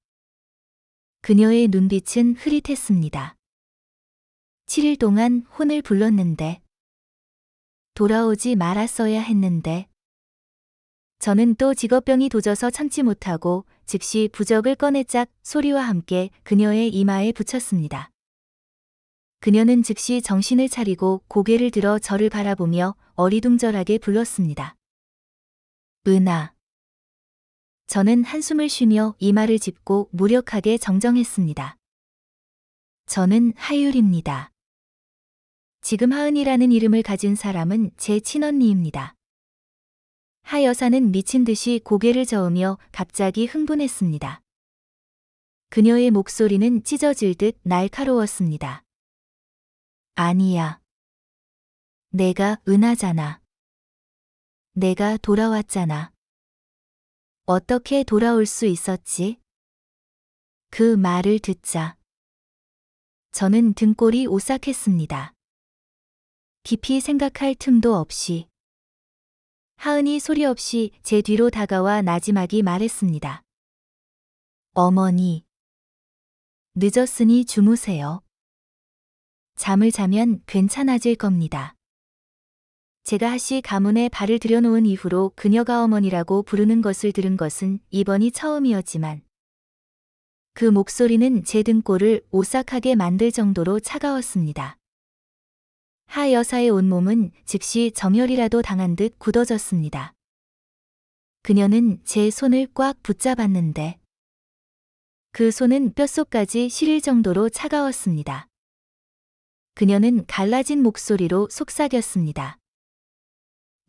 Speaker 2: 그녀의 눈빛은 흐릿했습니다. 7일 동안 혼을 불렀는데 돌아오지 말았어야 했는데 저는 또 직업병이 도져서 참지 못하고 즉시 부적을 꺼내 짝 소리와 함께 그녀의 이마에 붙였습니다. 그녀는 즉시 정신을 차리고 고개를 들어 저를 바라보며 어리둥절하게 불렀습니다. 은하. 저는 한숨을 쉬며 이마를 짚고 무력하게 정정했습니다. 저는 하율입니다. 지금 하은이라는 이름을 가진 사람은 제 친언니입니다. 하 여사는 미친 듯이 고개를 저으며 갑자기 흥분했습니다. 그녀의 목소리는 찢어질 듯 날카로웠습니다. 아니야. 내가 은하잖아. 내가 돌아왔잖아. 어떻게 돌아올 수 있었지? 그 말을 듣자 저는 등골이 오싹했습니다. 깊이 생각할 틈도 없이 하은이 소리 없이 제 뒤로 다가와 나지막이 말했습니다. 어머니, 늦었으니 주무세요. 잠을 자면 괜찮아질 겁니다. 제가 하씨 가문에 발을 들여놓은 이후로 그녀가 어머니라고 부르는 것을 들은 것은 이번이 처음이었지만 그 목소리는 제 등골을 오싹하게 만들 정도로 차가웠습니다. 하 여사의 온몸은 즉시 점혈이라도 당한 듯 굳어졌습니다. 그녀는 제 손을 꽉 붙잡았는데 그 손은 뼛속까지 시릴 정도로 차가웠습니다. 그녀는 갈라진 목소리로 속삭였습니다.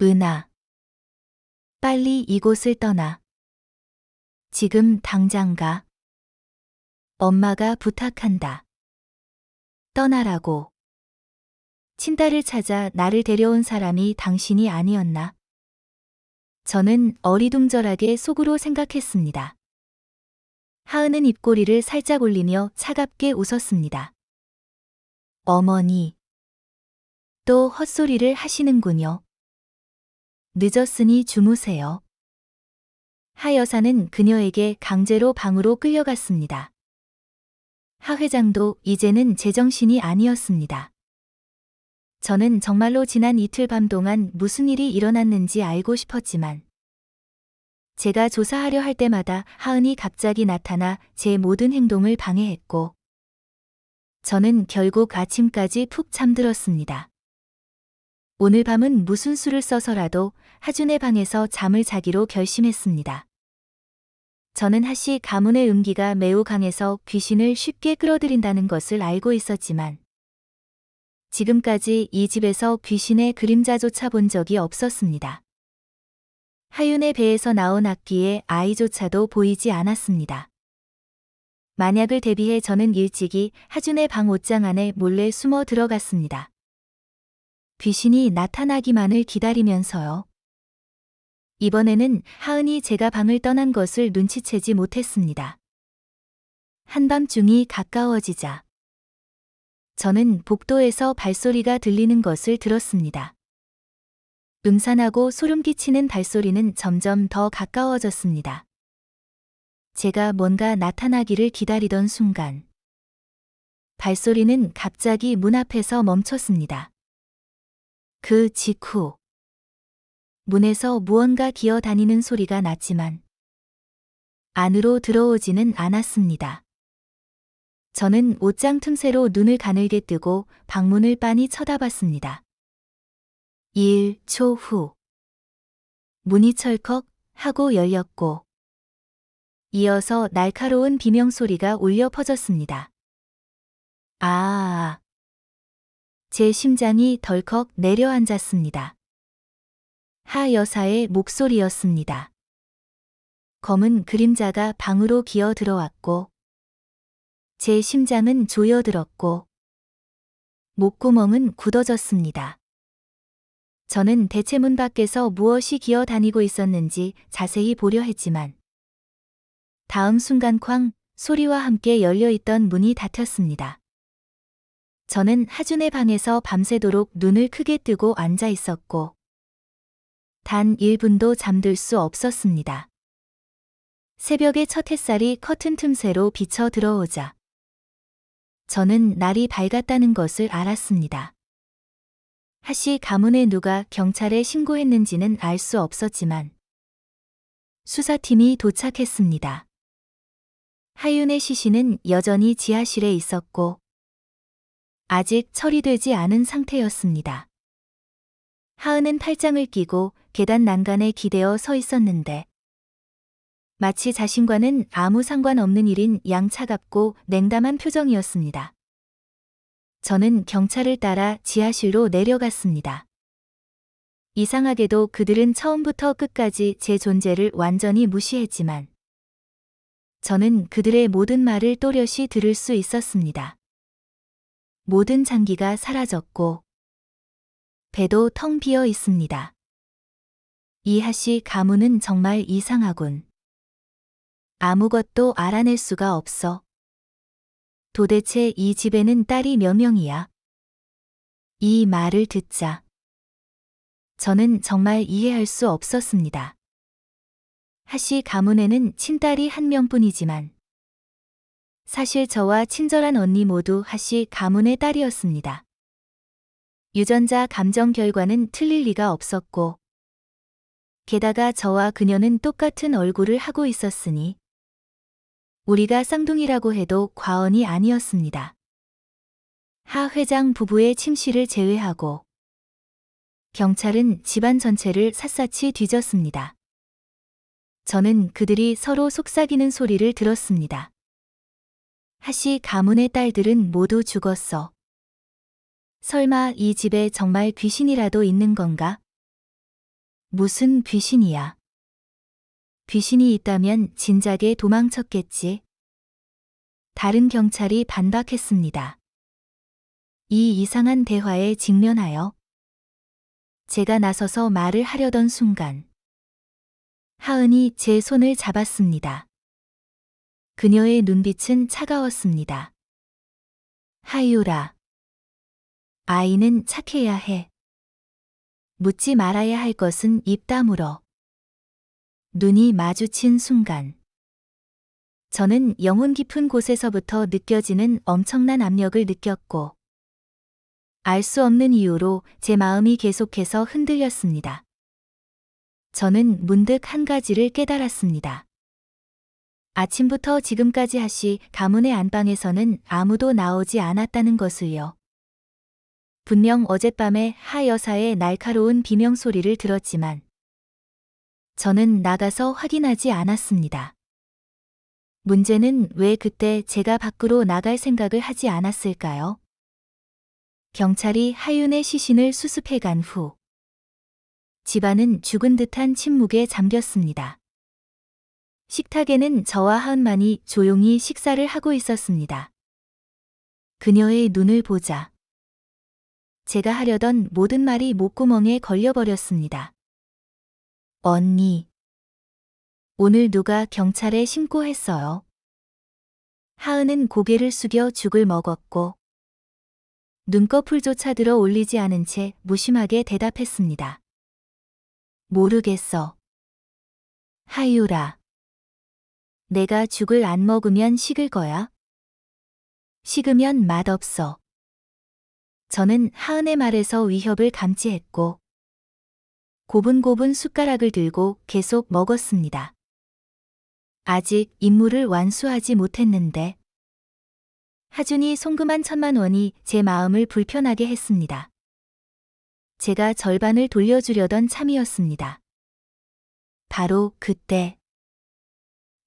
Speaker 2: 은하. 빨리 이곳을 떠나. 지금 당장 가. 엄마가 부탁한다. 떠나라고. 친딸을 찾아 나를 데려온 사람이 당신이 아니었나? 저는 어리둥절하게 속으로 생각했습니다. 하은은 입꼬리를 살짝 올리며 차갑게 웃었습니다. 어머니. 또 헛소리를 하시는군요. 늦었으니 주무세요. 하 여사는 그녀에게 강제로 방으로 끌려갔습니다. 하 회장도 이제는 제정신이 아니었습니다. 저는 정말로 지난 이틀 밤 동안 무슨 일이 일어났는지 알고 싶었지만 제가 조사하려 할 때마다 하은이 갑자기 나타나 제 모든 행동을 방해했고 저는 결국 아침까지 푹 잠들었습니다. 오늘 밤은 무슨 수를 써서라도 하준의 방에서 잠을 자기로 결심했습니다. 저는 하씨 가문의 음기가 매우 강해서 귀신을 쉽게 끌어들인다는 것을 알고 있었지만 지금까지 이 집에서 귀신의 그림자조차 본 적이 없었습니다. 하윤의 배에서 나온 악귀의 아이조차도 보이지 않았습니다. 만약을 대비해 저는 일찍이 하준의 방 옷장 안에 몰래 숨어 들어갔습니다. 귀신이 나타나기만을 기다리면서요. 이번에는 하은이 제가 방을 떠난 것을 눈치채지 못했습니다. 한밤중이 가까워지자 저는 복도에서 발소리가 들리는 것을 들었습니다. 음산하고 소름 끼치는 발소리는 점점 더 가까워졌습니다. 제가 뭔가 나타나기를 기다리던 순간 발소리는 갑자기 문 앞에서 멈췄습니다. 그 직후 문에서 무언가 기어다니는 소리가 났지만 안으로 들어오지는 않았습니다. 저는 옷장 틈새로 눈을 가늘게 뜨고 방문을 빤히 쳐다봤습니다. 1초 후 문이 철컥 하고 열렸고 이어서 날카로운 비명소리가 울려 퍼졌습니다. 아, 제 심장이 덜컥 내려앉았습니다. 하 여사의 목소리였습니다. 검은 그림자가 방으로 기어 들어왔고 제 심장은 조여들었고 목구멍은 굳어졌습니다. 저는 대체 문 밖에서 무엇이 기어 다니고 있었는지 자세히 보려 했지만 다음 순간 쾅 소리와 함께 열려있던 문이 닫혔습니다. 저는 하준의 방에서 밤새도록 눈을 크게 뜨고 앉아 있었고, 단 1분도 잠들 수 없었습니다. 새벽의 첫 햇살이 커튼 틈새로 비쳐 들어오자, 저는 날이 밝았다는 것을 알았습니다. 하씨 가문에 누가 경찰에 신고했는지는 알 수 없었지만, 수사팀이 도착했습니다. 하윤의 시신은 여전히 지하실에 있었고, 아직 처리되지 않은 상태였습니다. 하은은 팔짱을 끼고 계단 난간에 기대어 서 있었는데, 마치 자신과는 아무 상관없는 일인 양 차갑고 냉담한 표정이었습니다. 저는 경찰을 따라 지하실로 내려갔습니다. 이상하게도 그들은 처음부터 끝까지 제 존재를 완전히 무시했지만, 저는 그들의 모든 말을 또렷이 들을 수 있었습니다. 모든 장기가 사라졌고, 배도 텅 비어 있습니다. 이 하씨 가문은 정말 이상하군. 아무것도 알아낼 수가 없어. 도대체 이 집에는 딸이 몇 명이야? 이 말을 듣자, 저는 정말 이해할 수 없었습니다. 하씨 가문에는 친딸이 한 명뿐이지만, 사실 저와 친절한 언니 모두 하씨 가문의 딸이었습니다. 유전자 감정 결과는 틀릴 리가 없었고, 게다가 저와 그녀는 똑같은 얼굴을 하고 있었으니, 우리가 쌍둥이라고 해도 과언이 아니었습니다. 하 회장 부부의 침실을 제외하고, 경찰은 집안 전체를 샅샅이 뒤졌습니다. 저는 그들이 서로 속삭이는 소리를 들었습니다. 하씨 가문의 딸들은 모두 죽었어. 설마 이 집에 정말 귀신이라도 있는 건가? 무슨 귀신이야? 귀신이 있다면 진작에 도망쳤겠지. 다른 경찰이 반박했습니다. 이 이상한 대화에 직면하여 제가 나서서 말을 하려던 순간, 하은이 제 손을 잡았습니다. 그녀의 눈빛은 차가웠습니다. 하유라. 아이는 착해야 해. 묻지 말아야 할 것은 입 다물어. 눈이 마주친 순간, 저는 영혼 깊은 곳에서부터 느껴지는 엄청난 압력을 느꼈고, 알 수 없는 이유로 제 마음이 계속해서 흔들렸습니다. 저는 문득 한 가지를 깨달았습니다. 아침부터 지금까지 하씨 가문의 안방에서는 아무도 나오지 않았다는 것을요. 분명 어젯밤에 하 여사의 날카로운 비명 소리를 들었지만, 저는 나가서 확인하지 않았습니다. 문제는 왜 그때 제가 밖으로 나갈 생각을 하지 않았을까요? 경찰이 하윤의 시신을 수습해 간 후, 집안은 죽은 듯한 침묵에 잠겼습니다. 식탁에는 저와 하은만이 조용히 식사를 하고 있었습니다. 그녀의 눈을 보자, 제가 하려던 모든 말이 목구멍에 걸려버렸습니다. 언니, 오늘 누가 경찰에 신고했어요? 하은은 고개를 숙여 죽을 먹었고, 눈꺼풀조차 들어 올리지 않은 채 무심하게 대답했습니다. 모르겠어. 하유라. 내가 죽을 안 먹으면 식을 거야? 식으면 맛없어. 저는 하은의 말에서 위협을 감지했고, 고분고분 숟가락을 들고 계속 먹었습니다. 아직 임무를 완수하지 못했는데, 하준이 송금한 1,000만 원이 제 마음을 불편하게 했습니다. 제가 절반을 돌려주려던 참이었습니다. 바로 그때,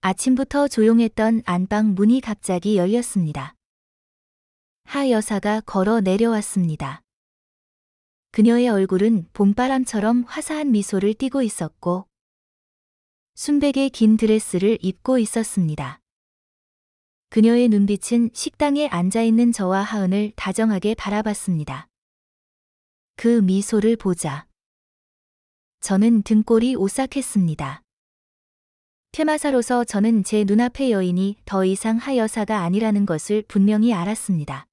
Speaker 2: 아침부터 조용했던 안방 문이 갑자기 열렸습니다. 하 여사가 걸어 내려왔습니다. 그녀의 얼굴은 봄바람처럼 화사한 미소를 띠고 있었고, 순백의 긴 드레스를 입고 있었습니다. 그녀의 눈빛은 식당에 앉아있는 저와 하은을 다정하게 바라봤습니다. 그 미소를 보자, 저는 등골이 오싹했습니다. 퇴마사로서 저는 제 눈앞의 여인이 더 이상 하 여사가 아니라는 것을 분명히 알았습니다.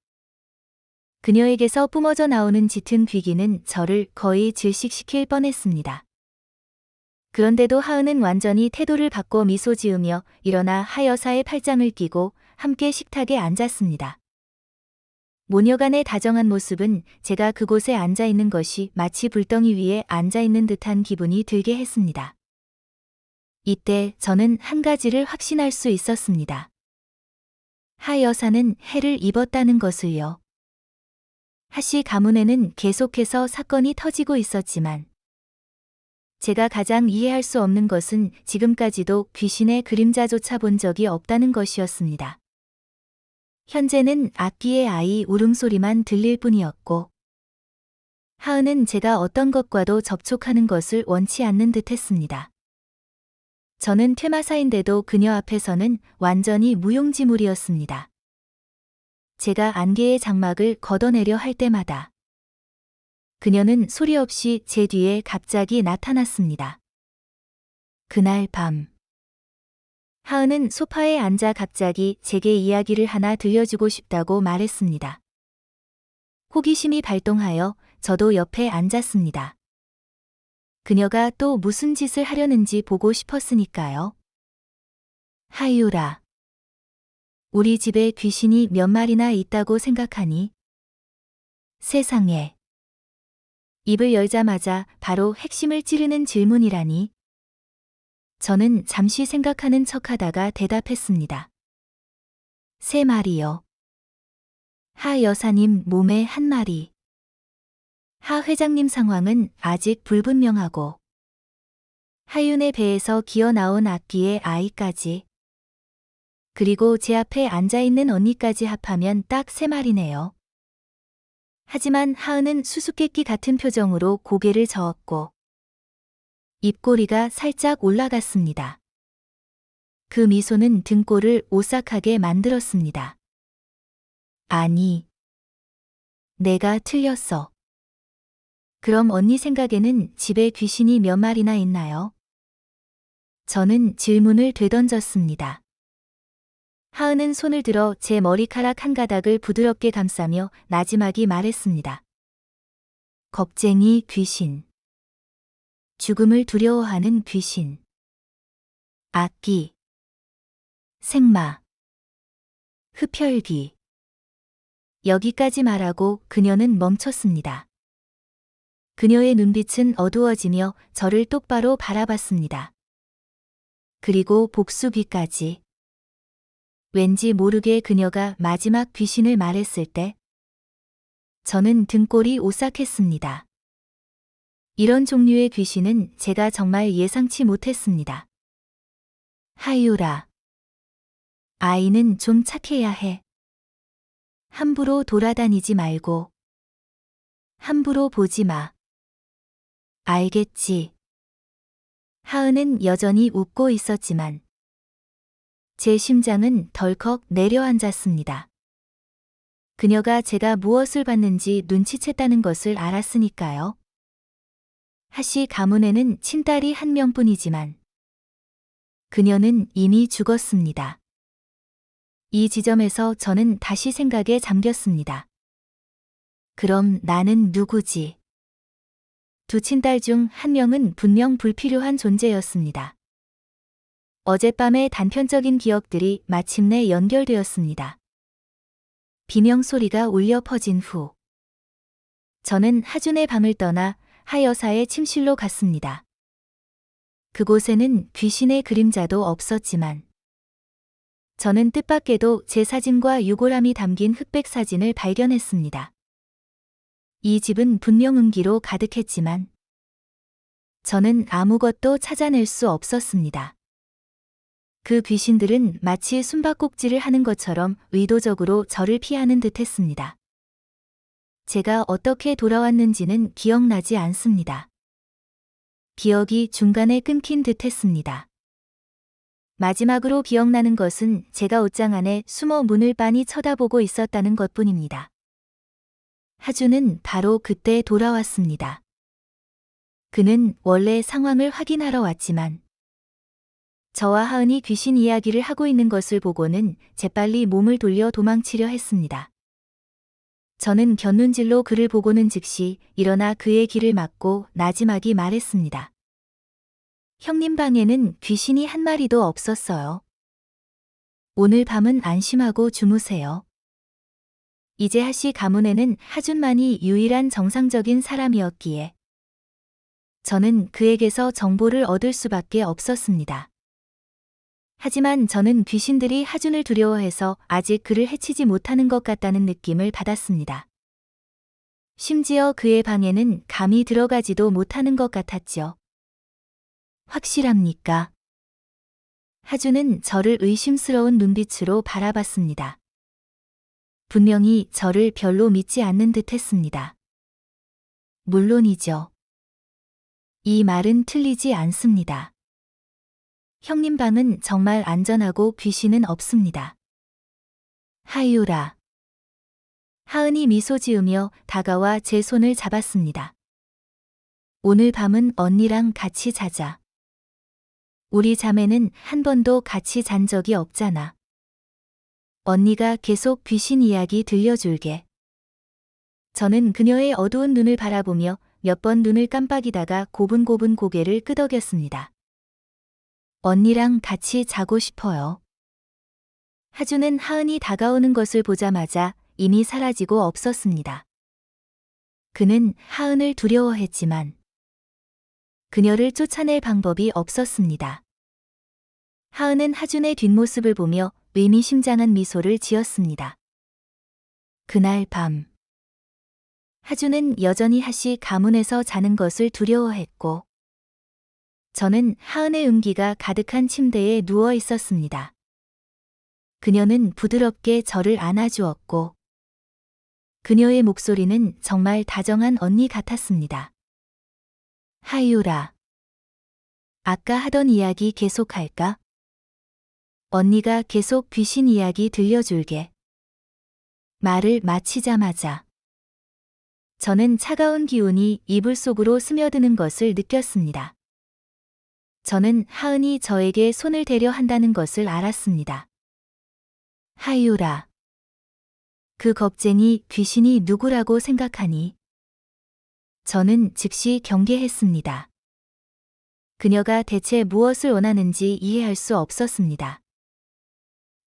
Speaker 2: 그녀에게서 뿜어져 나오는 짙은 귀기는 저를 거의 질식시킬 뻔했습니다. 그런데도 하은은 완전히 태도를 바꿔 미소 지으며 일어나 하 여사의 팔짱을 끼고 함께 식탁에 앉았습니다. 모녀간의 다정한 모습은 제가 그곳에 앉아 있는 것이 마치 불덩이 위에 앉아 있는 듯한 기분이 들게 했습니다. 이때 저는 한 가지를 확신할 수 있었습니다. 하 여사는 해를 입었다는 것을요. 하씨 가문에는 계속해서 사건이 터지고 있었지만 제가 가장 이해할 수 없는 것은 지금까지도 귀신의 그림자조차 본 적이 없다는 것이었습니다. 현재는 악기의 아이 울음소리만 들릴 뿐이었고 하은은 제가 어떤 것과도 접촉하는 것을 원치 않는 듯했습니다. 저는 퇴마사인데도 그녀 앞에서는 완전히 무용지물이었습니다. 제가 안개의 장막을 걷어내려 할 때마다 그녀는 소리 없이 제 뒤에 갑자기 나타났습니다. 그날 밤 하은은 소파에 앉아 갑자기 제게 이야기를 하나 들려주고 싶다고 말했습니다. 호기심이 발동하여 저도 옆에 앉았습니다. 그녀가 또 무슨 짓을 하려는지 보고 싶었으니까요. 하유라. 우리 집에 귀신이 몇 마리나 있다고 생각하니? 세상에. 입을 열자마자 바로 핵심을 찌르는 질문이라니. 저는 잠시 생각하는 척하다가 대답했습니다. 3마리요. 하 여사님 몸에 1마리. 하 회장님 상황은 아직 불분명하고 하윤의 배에서 기어 나온 악기의 아이까지 그리고 제 앞에 앉아있는 언니까지 합하면 딱 3마리네요. 하지만 하은은 수수께끼 같은 표정으로 고개를 저었고 입꼬리가 살짝 올라갔습니다. 그 미소는 등골을 오싹하게 만들었습니다. 아니, 내가 틀렸어. 그럼 언니 생각에는 집에 귀신이 몇 마리나 있나요? 저는 질문을 되던졌습니다. 하은은 손을 들어 제 머리카락 한 가닥을 부드럽게 감싸며 나지막이 말했습니다. 겁쟁이 귀신. 죽음을 두려워하는 귀신. 악기. 생마. 흡혈귀. 여기까지 말하고 그녀는 멈췄습니다. 그녀의 눈빛은 어두워지며 저를 똑바로 바라봤습니다. 그리고 복수귀까지. 왠지 모르게 그녀가 마지막 귀신을 말했을 때 저는 등골이 오싹했습니다. 이런 종류의 귀신은 제가 정말 예상치 못했습니다. 하유라. 아이는 좀 착해야 해. 함부로 돌아다니지 말고. 함부로 보지 마. 알겠지. 하은은 여전히 웃고 있었지만 제 심장은 덜컥 내려앉았습니다. 그녀가 제가 무엇을 봤는지 눈치챘다는 것을 알았으니까요. 하씨 가문에는 친딸이 1명뿐이지만 그녀는 이미 죽었습니다. 이 지점에서 저는 다시 생각에 잠겼습니다. 그럼 나는 누구지? 2 친딸 중 1명은 분명 불필요한 존재였습니다. 어젯밤의 단편적인 기억들이 마침내 연결되었습니다. 비명소리가 울려 퍼진 후 저는 하준의 방을 떠나 하 여사의 침실로 갔습니다. 그곳에는 귀신의 그림자도 없었지만 저는 뜻밖에도 제 사진과 유골함이 담긴 흑백 사진을 발견했습니다. 이 집은 분명 음기로 가득했지만 저는 아무것도 찾아낼 수 없었습니다. 그 귀신들은 마치 숨바꼭질을 하는 것처럼 의도적으로 저를 피하는 듯했습니다. 제가 어떻게 돌아왔는지는 기억나지 않습니다. 기억이 중간에 끊긴 듯했습니다. 마지막으로 기억나는 것은 제가 옷장 안에 숨어 문을 빤히 쳐다보고 있었다는 것뿐입니다. 하준은 바로 그때 돌아왔습니다. 그는 원래 상황을 확인하러 왔지만 저와 하은이 귀신 이야기를 하고 있는 것을 보고는 재빨리 몸을 돌려 도망치려 했습니다. 저는 곁눈질로 그를 보고는 즉시 일어나 그의 길을 막고 나지막이 말했습니다. 형님 방에는 귀신이 한 마리도 없었어요. 오늘 밤은 안심하고 주무세요. 이제 하씨 가문에는 하준만이 유일한 정상적인 사람이었기에 저는 그에게서 정보를 얻을 수밖에 없었습니다. 하지만 저는 귀신들이 하준을 두려워해서 아직 그를 해치지 못하는 것 같다는 느낌을 받았습니다. 심지어 그의 방에는 감히 들어가지도 못하는 것 같았지요. 확실합니까? 하준은 저를 의심스러운 눈빛으로 바라봤습니다. 분명히 저를 별로 믿지 않는 듯 했습니다. 물론이죠. 이 말은 틀리지 않습니다. 형님 방은 정말 안전하고 귀신은 없습니다. 하유라. 하은이 미소 지으며 다가와 제 손을 잡았습니다. 오늘 밤은 언니랑 같이 자자. 우리 자매는 한 번도 같이 잔 적이 없잖아. 언니가 계속 귀신 이야기 들려줄게. 저는 그녀의 어두운 눈을 바라보며 몇 번 눈을 깜빡이다가 고분고분 고개를 끄덕였습니다. 언니랑 같이 자고 싶어요. 하준은 하은이 다가오는 것을 보자마자 이미 사라지고 없었습니다. 그는 하은을 두려워했지만 그녀를 쫓아낼 방법이 없었습니다. 하은은 하준의 뒷모습을 보며 의미심장한 미소를 지었습니다. 그날 밤 하준은 여전히 하씨 가문에서 자는 것을 두려워했고 저는 하은의 음기가 가득한 침대에 누워 있었습니다. 그녀는 부드럽게 저를 안아주었고 그녀의 목소리는 정말 다정한 언니 같았습니다. 하유라. 아까 하던 이야기 계속할까? 언니가 계속 귀신 이야기 들려줄게. 말을 마치자마자 저는 차가운 기운이 이불 속으로 스며드는 것을 느꼈습니다. 저는 하은이 저에게 손을 대려 한다는 것을 알았습니다. 하유라. 그 겁쟁이 귀신이 누구라고 생각하니? 저는 즉시 경계했습니다. 그녀가 대체 무엇을 원하는지 이해할 수 없었습니다.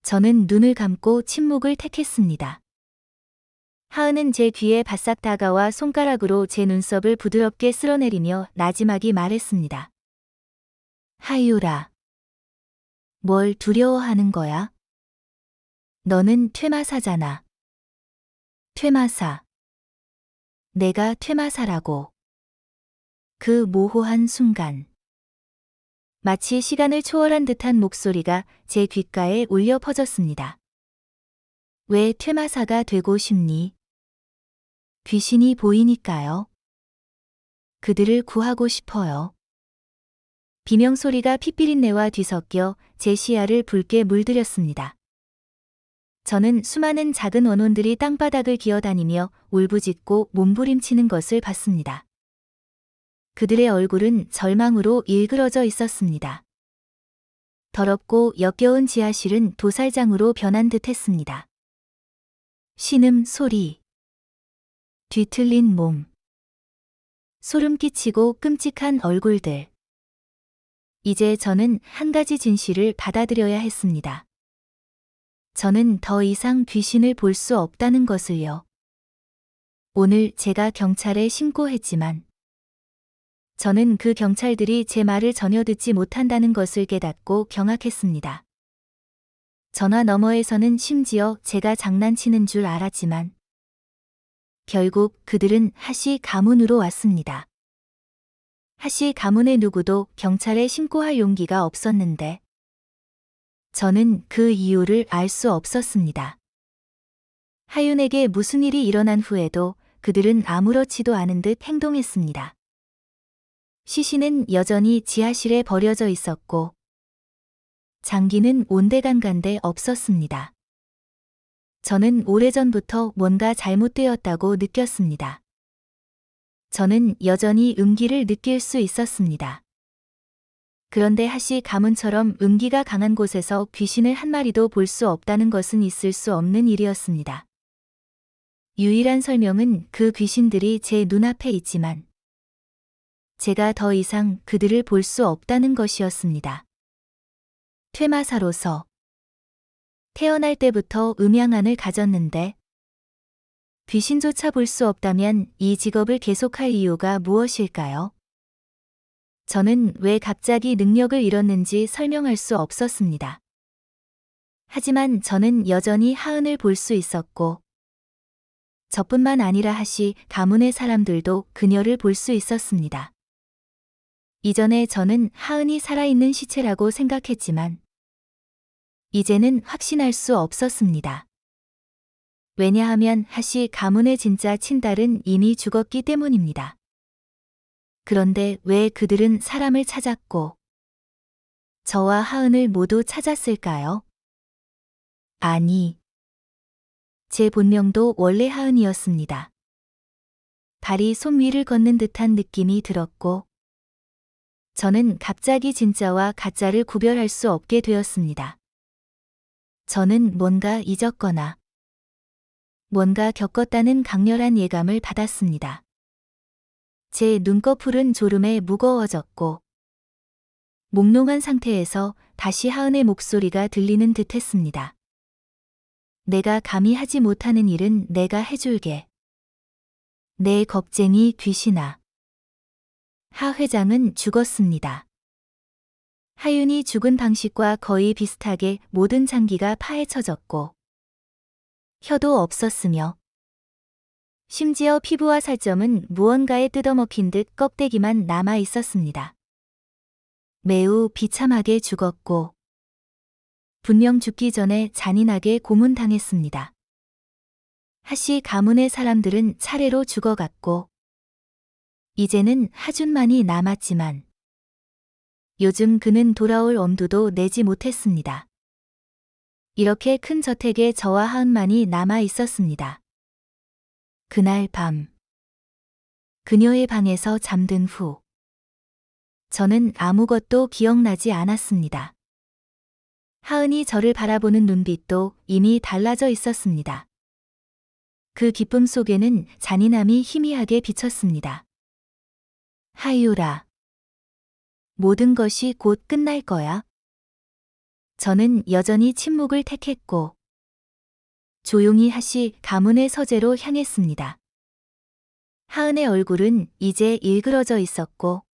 Speaker 2: 저는 눈을 감고 침묵을 택했습니다. 하은은 제 귀에 바싹 다가와 손가락으로 제 눈썹을 부드럽게 쓸어내리며 나지막이 말했습니다. 하유라. 뭘 두려워하는 거야? 너는 퇴마사잖아. 퇴마사. 내가 퇴마사라고. 그 모호한 순간. 마치 시간을 초월한 듯한 목소리가 제 귓가에 울려 퍼졌습니다. 왜 퇴마사가 되고 싶니? 귀신이 보이니까요. 그들을 구하고 싶어요. 비명소리가 핏비린내와 뒤섞여 제 시야를 붉게 물들였습니다. 저는 수많은 작은 원혼들이 땅바닥을 기어다니며 울부짖고 몸부림치는 것을 봤습니다. 그들의 얼굴은 절망으로 일그러져 있었습니다. 더럽고 역겨운 지하실은 도살장으로 변한 듯 했습니다. 신음 소리. 뒤틀린 몸. 소름 끼치고 끔찍한 얼굴들. 이제 저는 한 가지 진실을 받아들여야 했습니다. 저는 더 이상 귀신을 볼 수 없다는 것을요. 오늘 제가 경찰에 신고했지만 저는 그 경찰들이 제 말을 전혀 듣지 못한다는 것을 깨닫고 경악했습니다. 전화 너머에서는 심지어 제가 장난치는 줄 알았지만 결국 그들은 하씨 가문으로 왔습니다. 하씨 가문의 누구도 경찰에 신고할 용기가 없었는데 저는 그 이유를 알 수 없었습니다. 하윤에게 무슨 일이 일어난 후에도 그들은 아무렇지도 않은 듯 행동했습니다. 시신은 여전히 지하실에 버려져 있었고 장기는 온데간간데 없었습니다. 저는 오래전부터 뭔가 잘못되었다고 느꼈습니다. 저는 여전히 음기를 느낄 수 있었습니다. 그런데 하시 가문처럼 음기가 강한 곳에서 귀신을 한 마리도 볼 수 없다는 것은 있을 수 없는 일이었습니다. 유일한 설명은 그 귀신들이 제 눈앞에 있지만 제가 더 이상 그들을 볼 수 없다는 것이었습니다. 퇴마사로서 태어날 때부터 음양안을 가졌는데 귀신조차 볼 수 없다면 이 직업을 계속할 이유가 무엇일까요? 저는 왜 갑자기 능력을 잃었는지 설명할 수 없었습니다. 하지만 저는 여전히 하은을 볼 수 있었고 저뿐만 아니라 하시 가문의 사람들도 그녀를 볼 수 있었습니다. 이전에 저는 하은이 살아있는 시체라고 생각했지만 이제는 확신할 수 없었습니다. 왜냐하면 하시 가문의 진짜 친딸은 이미 죽었기 때문입니다. 그런데 왜 그들은 사람을 찾았고 저와 하은을 모두 찾았을까요? 아니, 제 본명도 원래 하은이었습니다. 발이 손 위를 걷는 듯한 느낌이 들었고 저는 갑자기 진짜와 가짜를 구별할 수 없게 되었습니다. 저는 뭔가 잊었거나 뭔가 겪었다는 강렬한 예감을 받았습니다. 제 눈꺼풀은 졸음에 무거워졌고 몽롱한 상태에서 다시 하은의 목소리가 들리는 듯했습니다. 내가 감히 하지 못하는 일은 내가 해줄게. 내 겁쟁이 귀신아. 하 회장은 죽었습니다. 하윤이 죽은 방식과 거의 비슷하게 모든 장기가 파헤쳐졌고 혀도 없었으며 심지어 피부와 살점은 무언가에 뜯어먹힌 듯 껍데기만 남아 있었습니다. 매우 비참하게 죽었고 분명 죽기 전에 잔인하게 고문당했습니다. 하시 가문의 사람들은 차례로 죽어갔고 이제는 하준만이 남았지만 요즘 그는 돌아올 엄두도 내지 못했습니다. 이렇게 큰 저택에 저와 하은만이 남아 있었습니다. 그날 밤 그녀의 방에서 잠든 후 저는 아무것도 기억나지 않았습니다. 하은이 저를 바라보는 눈빛도 이미 달라져 있었습니다. 그 기쁨 속에는 잔인함이 희미하게 비쳤습니다. 하유라. 모든 것이 곧 끝날 거야. 저는 여전히 침묵을 택했고 조용히 하시 가문의 서재로 향했습니다. 하은의 얼굴은 이제 일그러져 있었고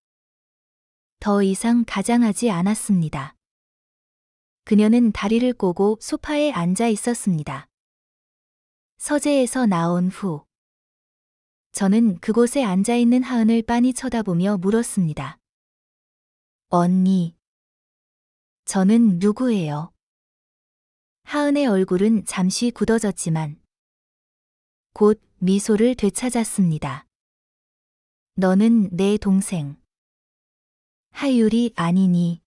Speaker 2: 더 이상 가장하지 않았습니다. 그녀는 다리를 꼬고 소파에 앉아 있었습니다. 서재에서 나온 후 저는 그곳에 앉아 있는 하은을 빤히 쳐다보며 물었습니다. 언니, 저는 누구예요? 하은의 얼굴은 잠시 굳어졌지만 곧 미소를 되찾았습니다. 너는 내 동생. 하율이 아니니.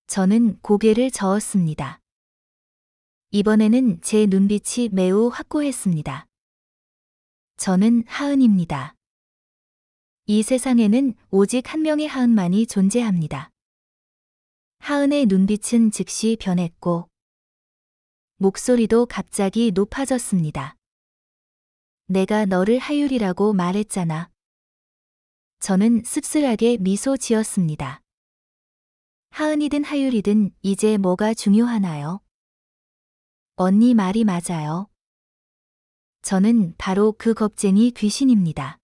Speaker 2: 저는 고개를 저었습니다. 이번에는 제 눈빛이 매우 확고했습니다. 저는 하은입니다. 이 세상에는 오직 한 명의 하은만이 존재합니다. 하은의 눈빛은 즉시 변했고 목소리도 갑자기 높아졌습니다. 내가 너를 하율이라고 말했잖아. 저는 씁쓸하게 미소 지었습니다. 하은이든 하율이든 이제 뭐가 중요하나요? 언니 말이 맞아요. 저는 바로 그 겁쟁이 귀신입니다.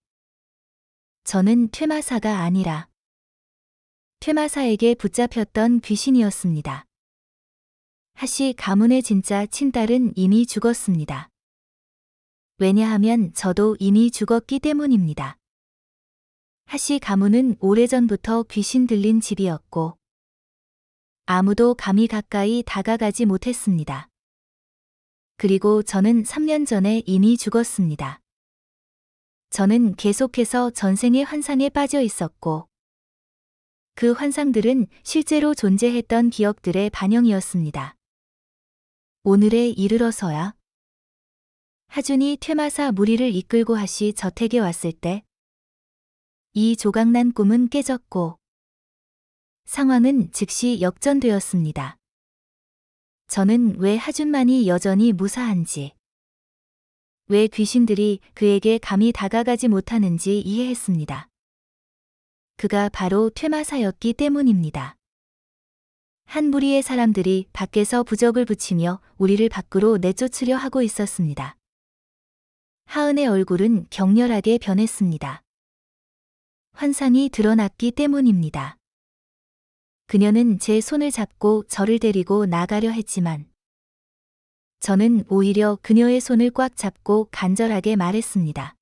Speaker 2: 저는 퇴마사가 아니라 퇴마사에게 붙잡혔던 귀신이었습니다. 하시 가문의 진짜 친딸은 이미 죽었습니다. 왜냐하면 저도 이미 죽었기 때문입니다. 하시 가문은 오래전부터 귀신 들린 집이었고 아무도 감히 가까이 다가가지 못했습니다. 그리고 저는 3년 전에 이미 죽었습니다. 저는 계속해서 전생의 환상에 빠져 있었고 그 환상들은 실제로 존재했던 기억들의 반영이었습니다. 오늘에 이르러서야 하준이 퇴마사 무리를 이끌고 하시 저택에 왔을 때 이 조각난 꿈은 깨졌고 상황은 즉시 역전되었습니다. 저는 왜 하준만이 여전히 무사한지, 왜 귀신들이 그에게 감히 다가가지 못하는지 이해했습니다. 그가 바로 퇴마사였기 때문입니다. 한 무리의 사람들이 밖에서 부적을 붙이며 우리를 밖으로 내쫓으려 하고 있었습니다. 하은의 얼굴은 격렬하게 변했습니다. 환상이 드러났기 때문입니다. 그녀는 제 손을 잡고 저를 데리고 나가려 했지만 저는 오히려 그녀의 손을 꽉 잡고 간절하게 말했습니다.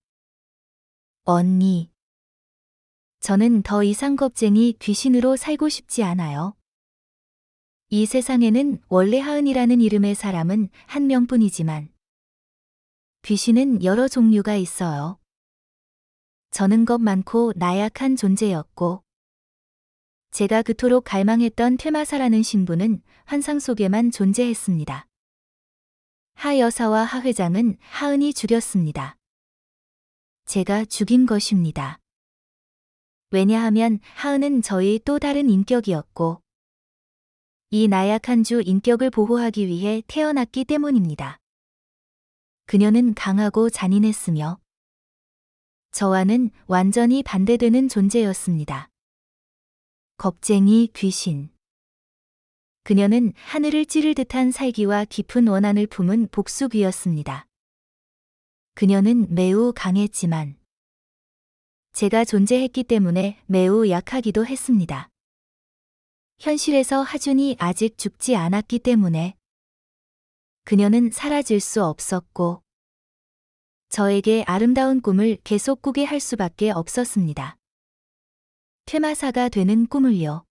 Speaker 2: 언니. 저는 더 이상 겁쟁이 귀신으로 살고 싶지 않아요. 이 세상에는 원래 하은이라는 이름의 사람은 한 명뿐이지만 귀신은 여러 종류가 있어요. 저는 겁 많고 나약한 존재였고 제가 그토록 갈망했던 퇴마사라는 신부는 환상 속에만 존재했습니다. 하 여사와 하 회장은 하은이 죽였습니다. 제가 죽인 것입니다. 왜냐하면 하은은 저의 또 다른 인격이었고 이 나약한 주 인격을 보호하기 위해 태어났기 때문입니다. 그녀는 강하고 잔인했으며 저와는 완전히 반대되는 존재였습니다. 겁쟁이 귀신. 그녀는 하늘을 찌를 듯한 살기와 깊은 원한을 품은 복수귀였습니다. 그녀는 매우 강했지만 제가 존재했기 때문에 매우 약하기도 했습니다. 현실에서 하준이 아직 죽지 않았기 때문에 그녀는 사라질 수 없었고 저에게 아름다운 꿈을 계속 꾸게 할 수밖에 없었습니다. 퇴마사가 되는 꿈을요.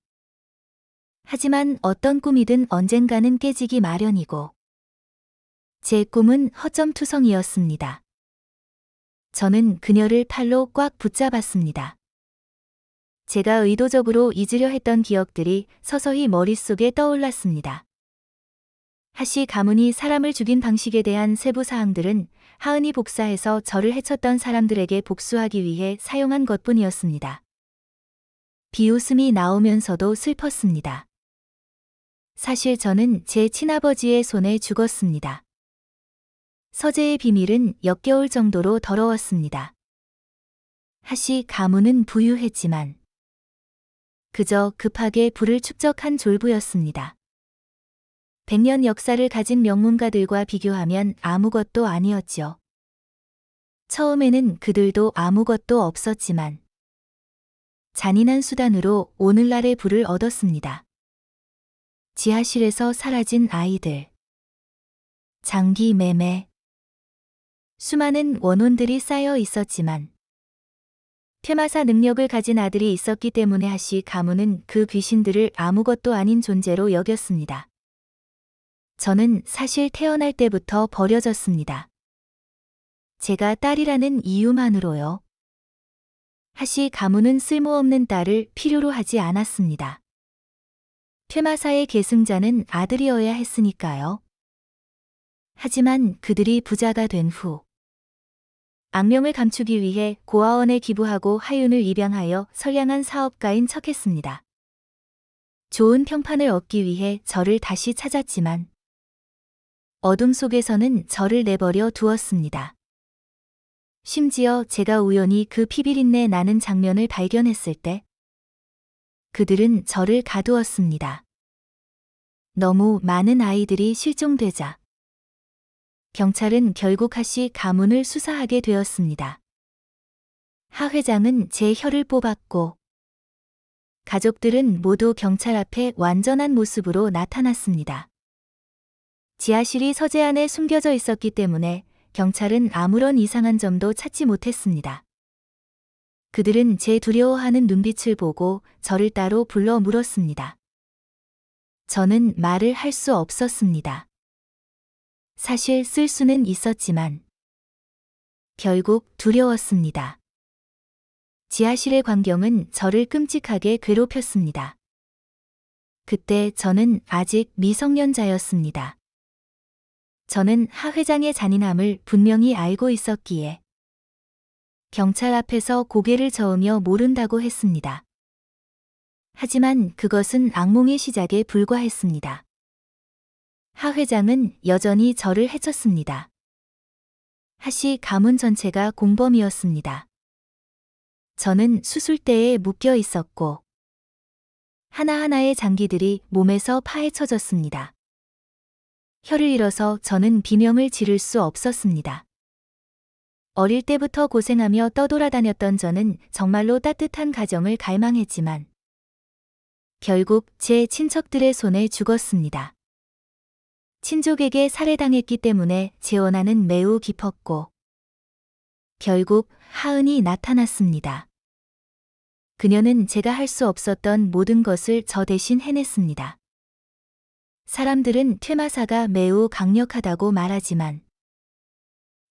Speaker 2: 하지만 어떤 꿈이든 언젠가는 깨지기 마련이고 제 꿈은 허점투성이었습니다. 저는 그녀를 팔로 꽉 붙잡았습니다. 제가 의도적으로 잊으려 했던 기억들이 서서히 머릿속에 떠올랐습니다. 하시 가문이 사람을 죽인 방식에 대한 세부 사항들은 하은이 복사해서 저를 해쳤던 사람들에게 복수하기 위해 사용한 것뿐이었습니다. 비웃음이 나오면서도 슬펐습니다. 사실 저는 제 친아버지의 손에 죽었습니다. 서재의 비밀은 역겨울 정도로 더러웠습니다. 하시 가문은 부유했지만 그저 급하게 부를 축적한 졸부였습니다. 100년 역사를 가진 명문가들과 비교하면 아무것도 아니었죠. 처음에는 그들도 아무것도 없었지만 잔인한 수단으로 오늘날의 부를 얻었습니다. 지하실에서 사라진 아이들, 장기 매매, 수많은 원혼들이 쌓여 있었지만 퇴마사 능력을 가진 아들이 있었기 때문에 하시 가문은 그 귀신들을 아무것도 아닌 존재로 여겼습니다. 저는 사실 태어날 때부터 버려졌습니다. 제가 딸이라는 이유만으로요. 하시 가문은 쓸모없는 딸을 필요로 하지 않았습니다. 퇴마사의 계승자는 아들이어야 했으니까요. 하지만 그들이 부자가 된 후 악명을 감추기 위해 고아원에 기부하고 하윤을 입양하여 선량한 사업가인 척했습니다. 좋은 평판을 얻기 위해 저를 다시 찾았지만 어둠 속에서는 저를 내버려 두었습니다. 심지어 제가 우연히 그 피비린내 나는 장면을 발견했을 때 그들은 저를 가두었습니다. 너무 많은 아이들이 실종되자 경찰은 결국 하시 가문을 수사하게 되었습니다. 하 회장은 제 혀를 뽑았고 가족들은 모두 경찰 앞에 완전한 모습으로 나타났습니다. 지하실이 서재 안에 숨겨져 있었기 때문에 경찰은 아무런 이상한 점도 찾지 못했습니다. 그들은 제 두려워하는 눈빛을 보고 저를 따로 불러 물었습니다. 저는 말을 할 수 없었습니다. 사실 쓸 수는 있었지만 결국 두려웠습니다. 지하실의 광경은 저를 끔찍하게 괴롭혔습니다. 그때 저는 아직 미성년자였습니다. 저는 하 회장의 잔인함을 분명히 알고 있었기에 경찰 앞에서 고개를 저으며 모른다고 했습니다. 하지만 그것은 악몽의 시작에 불과했습니다. 하 회장은 여전히 저를 해쳤습니다. 하씨 가문 전체가 공범이었습니다. 저는 수술대에 묶여 있었고 하나하나의 장기들이 몸에서 파헤쳐졌습니다. 혀를 잃어서 저는 비명을 지를 수 없었습니다. 어릴 때부터 고생하며 떠돌아다녔던 저는 정말로 따뜻한 가정을 갈망했지만 결국 제 친척들의 손에 죽었습니다. 친족에게 살해당했기 때문에 제 원한은 매우 깊었고 결국 하은이 나타났습니다. 그녀는 제가 할 수 없었던 모든 것을 저 대신 해냈습니다. 사람들은 퇴마사가 매우 강력하다고 말하지만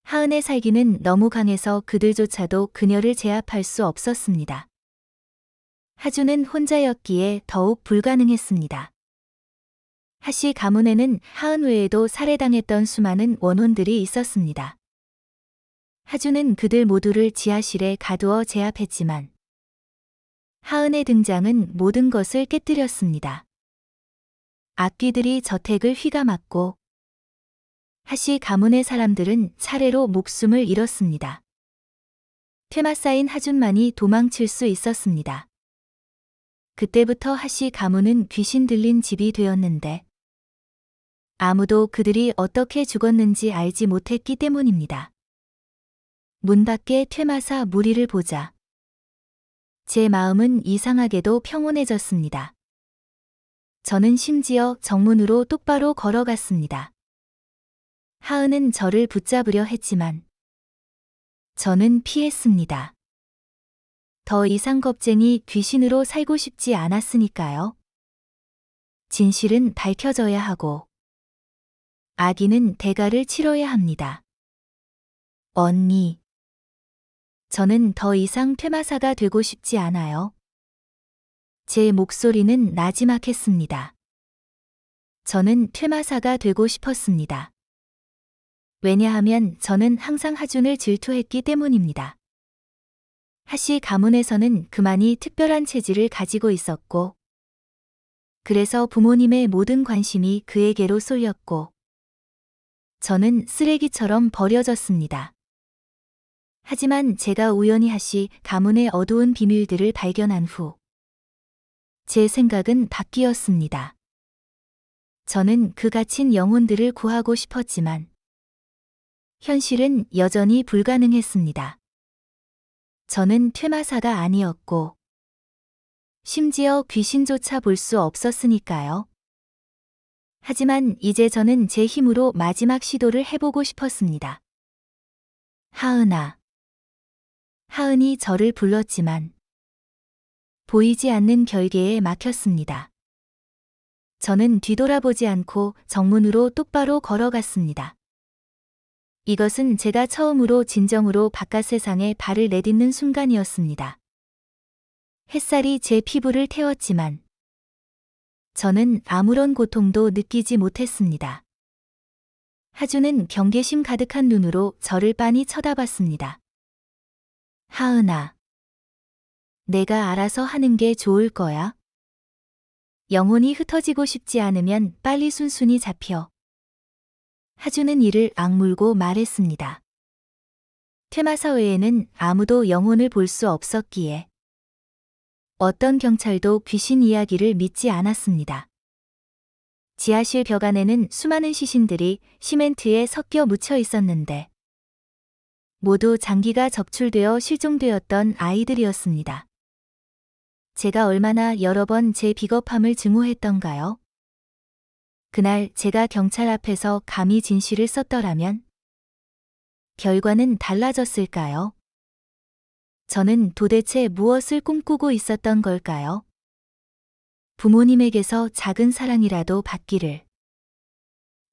Speaker 2: 하은의 살기는 너무 강해서 그들조차도 그녀를 제압할 수 없었습니다. 하주는 혼자였기에 더욱 불가능했습니다. 하씨 가문에는 하은 외에도 살해당했던 수많은 원혼들이 있었습니다. 하주는 그들 모두를 지하실에 가두어 제압했지만 하은의 등장은 모든 것을 깨뜨렸습니다. 악귀들이 저택을 휘감았고 하씨 가문의 사람들은 차례로 목숨을 잃었습니다. 퇴마사인 하준만이 도망칠 수 있었습니다. 그때부터 하씨 가문은 귀신 들린 집이 되었는데 아무도 그들이 어떻게 죽었는지 알지 못했기 때문입니다. 문 밖에 퇴마사 무리를 보자 제 마음은 이상하게도 평온해졌습니다. 저는 심지어 정문으로 똑바로 걸어갔습니다. 하은은 저를 붙잡으려 했지만 저는 피했습니다. 더 이상 겁쟁이 귀신으로 살고 싶지 않았으니까요. 진실은 밝혀져야 하고 악인은 대가를 치러야 합니다. 언니. 저는 더 이상 퇴마사가 되고 싶지 않아요. 제 목소리는 나지막했습니다. 저는 퇴마사가 되고 싶었습니다. 왜냐하면 저는 항상 하준을 질투했기 때문입니다. 하씨 가문에서는 그만이 특별한 체질을 가지고 있었고 그래서 부모님의 모든 관심이 그에게로 쏠렸고 저는 쓰레기처럼 버려졌습니다. 하지만 제가 우연히 하씨 가문의 어두운 비밀들을 발견한 후 제 생각은 바뀌었습니다. 저는 그 갇힌 영혼들을 구하고 싶었지만 현실은 여전히 불가능했습니다. 저는 퇴마사가 아니었고 심지어 귀신조차 볼 수 없었으니까요. 하지만 이제 저는 제 힘으로 마지막 시도를 해보고 싶었습니다. 하은아. 하은이 저를 불렀지만 보이지 않는 결계에 막혔습니다. 저는 뒤돌아보지 않고 정문으로 똑바로 걸어갔습니다. 이것은 제가 처음으로 진정으로 바깥 세상에 발을 내딛는 순간이었습니다. 햇살이 제 피부를 태웠지만 저는 아무런 고통도 느끼지 못했습니다. 하주는 경계심 가득한 눈으로 저를 빤히 쳐다봤습니다. 하은아. 내가 알아서 하는 게 좋을 거야. 영혼이 흩어지고 싶지 않으면 빨리 순순히 잡혀. 하주는 이를 악물고 말했습니다. 퇴마사 외에는 아무도 영혼을 볼 수 없었기에 어떤 경찰도 귀신 이야기를 믿지 않았습니다. 지하실 벽 안에는 수많은 시신들이 시멘트에 섞여 묻혀 있었는데 모두 장기가 적출되어 실종되었던 아이들이었습니다. 제가 얼마나 여러 번 제 비겁함을 증오했던가요? 그날 제가 경찰 앞에서 감히 진실을 썼더라면 결과는 달라졌을까요? 저는 도대체 무엇을 꿈꾸고 있었던 걸까요? 부모님에게서 작은 사랑이라도 받기를.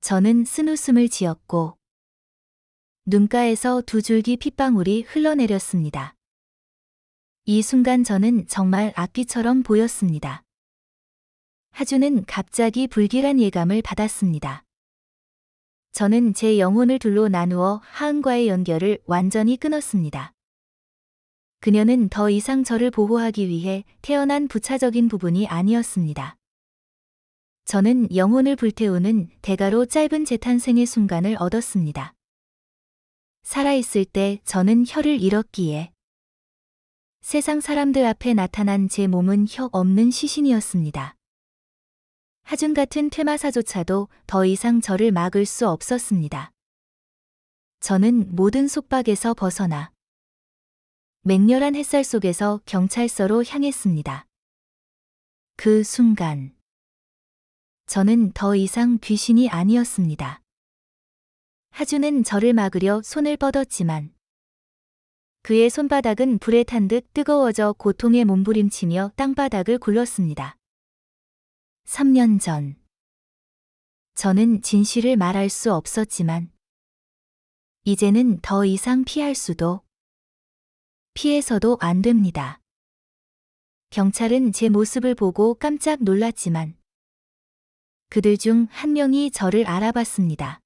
Speaker 2: 저는 쓴웃음을 지었고 눈가에서 두 줄기 핏방울이 흘러내렸습니다. 이 순간 저는 정말 악귀처럼 보였습니다. 하주는 갑자기 불길한 예감을 받았습니다. 저는 제 영혼을 둘로 나누어 하은과의 연결을 완전히 끊었습니다. 그녀는 더 이상 저를 보호하기 위해 태어난 부차적인 부분이 아니었습니다. 저는 영혼을 불태우는 대가로 짧은 재탄생의 순간을 얻었습니다. 살아있을 때 저는 혀를 잃었기에 세상 사람들 앞에 나타난 제 몸은 혀 없는 시신이었습니다. 하준 같은 퇴마사조차도 더 이상 저를 막을 수 없었습니다. 저는 모든 속박에서 벗어나 맹렬한 햇살 속에서 경찰서로 향했습니다. 그 순간 저는 더 이상 귀신이 아니었습니다. 하준은 저를 막으려 손을 뻗었지만 그의 손바닥은 불에 탄 듯 뜨거워져 고통에 몸부림치며 땅바닥을 굴렀습니다. 3년 전 저는 진실을 말할 수 없었지만 이제는 더 이상 피할 수도 피해서도 안 됩니다. 경찰은 제 모습을 보고 깜짝 놀랐지만 그들 중 한 명이 저를 알아봤습니다.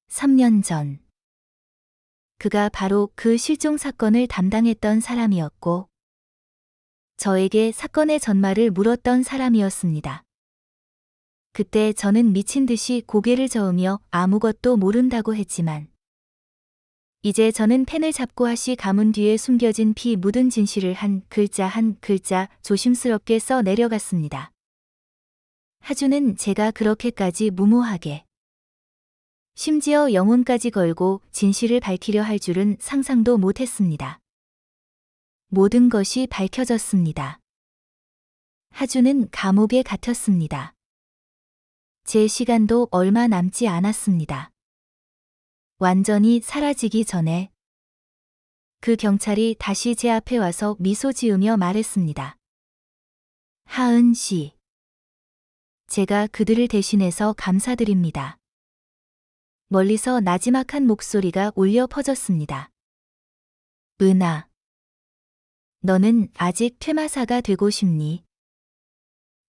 Speaker 2: 3년 전 그가 바로 그 실종 사건을 담당했던 사람이었고 저에게 사건의 전말을 물었던 사람이었습니다. 그때 저는 미친 듯이 고개를 저으며 아무것도 모른다고 했지만 이제 저는 펜을 잡고 하시 가문 뒤에 숨겨진 피 묻은 진실을 한 글자 조심스럽게 써 내려갔습니다. 하준은 제가 그렇게까지 무모하게 심지어 영혼까지 걸고 진실을 밝히려 할 줄은 상상도 못했습니다. 모든 것이 밝혀졌습니다. 하준은 감옥에 갇혔습니다. 제 시간도 얼마 남지 않았습니다. 완전히 사라지기 전에 그 경찰이 다시 제 앞에 와서 미소 지으며 말했습니다. 하은 씨, 제가 그들을 대신해서 감사드립니다. 멀리서 나지막한 목소리가 울려 퍼졌습니다. 은하, 너는 아직 퇴마사가 되고 싶니?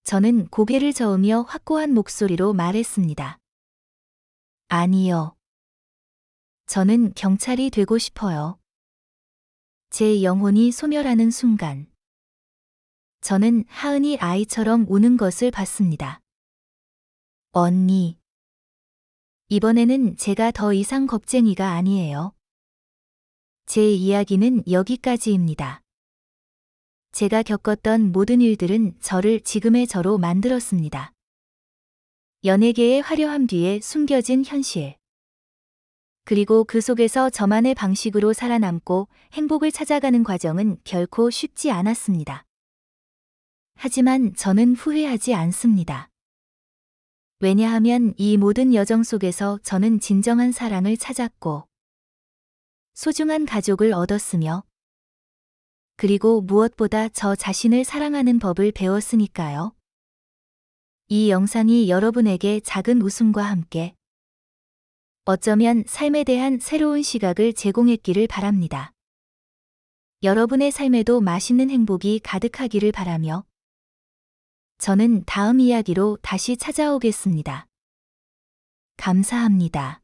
Speaker 2: 저는 고개를 저으며 확고한 목소리로 말했습니다. 아니요. 저는 경찰이 되고 싶어요. 제 영혼이 소멸하는 순간 저는 하은이 아이처럼 우는 것을 봤습니다. 언니, 이번에는 제가 더 이상 겁쟁이가 아니에요. 제 이야기는 여기까지입니다. 제가 겪었던 모든 일들은 저를 지금의 저로 만들었습니다. 연예계의 화려함 뒤에 숨겨진 현실. 그리고 그 속에서 저만의 방식으로 살아남고 행복을 찾아가는 과정은 결코 쉽지 않았습니다. 하지만 저는 후회하지 않습니다. 왜냐하면 이 모든 여정 속에서 저는 진정한 사랑을 찾았고 소중한 가족을 얻었으며 그리고 무엇보다 저 자신을 사랑하는 법을 배웠으니까요. 이 영상이 여러분에게 작은 웃음과 함께 어쩌면 삶에 대한 새로운 시각을 제공했기를 바랍니다. 여러분의 삶에도 맛있는 행복이 가득하기를 바라며 저는 다음 이야기로 다시 찾아오겠습니다. 감사합니다.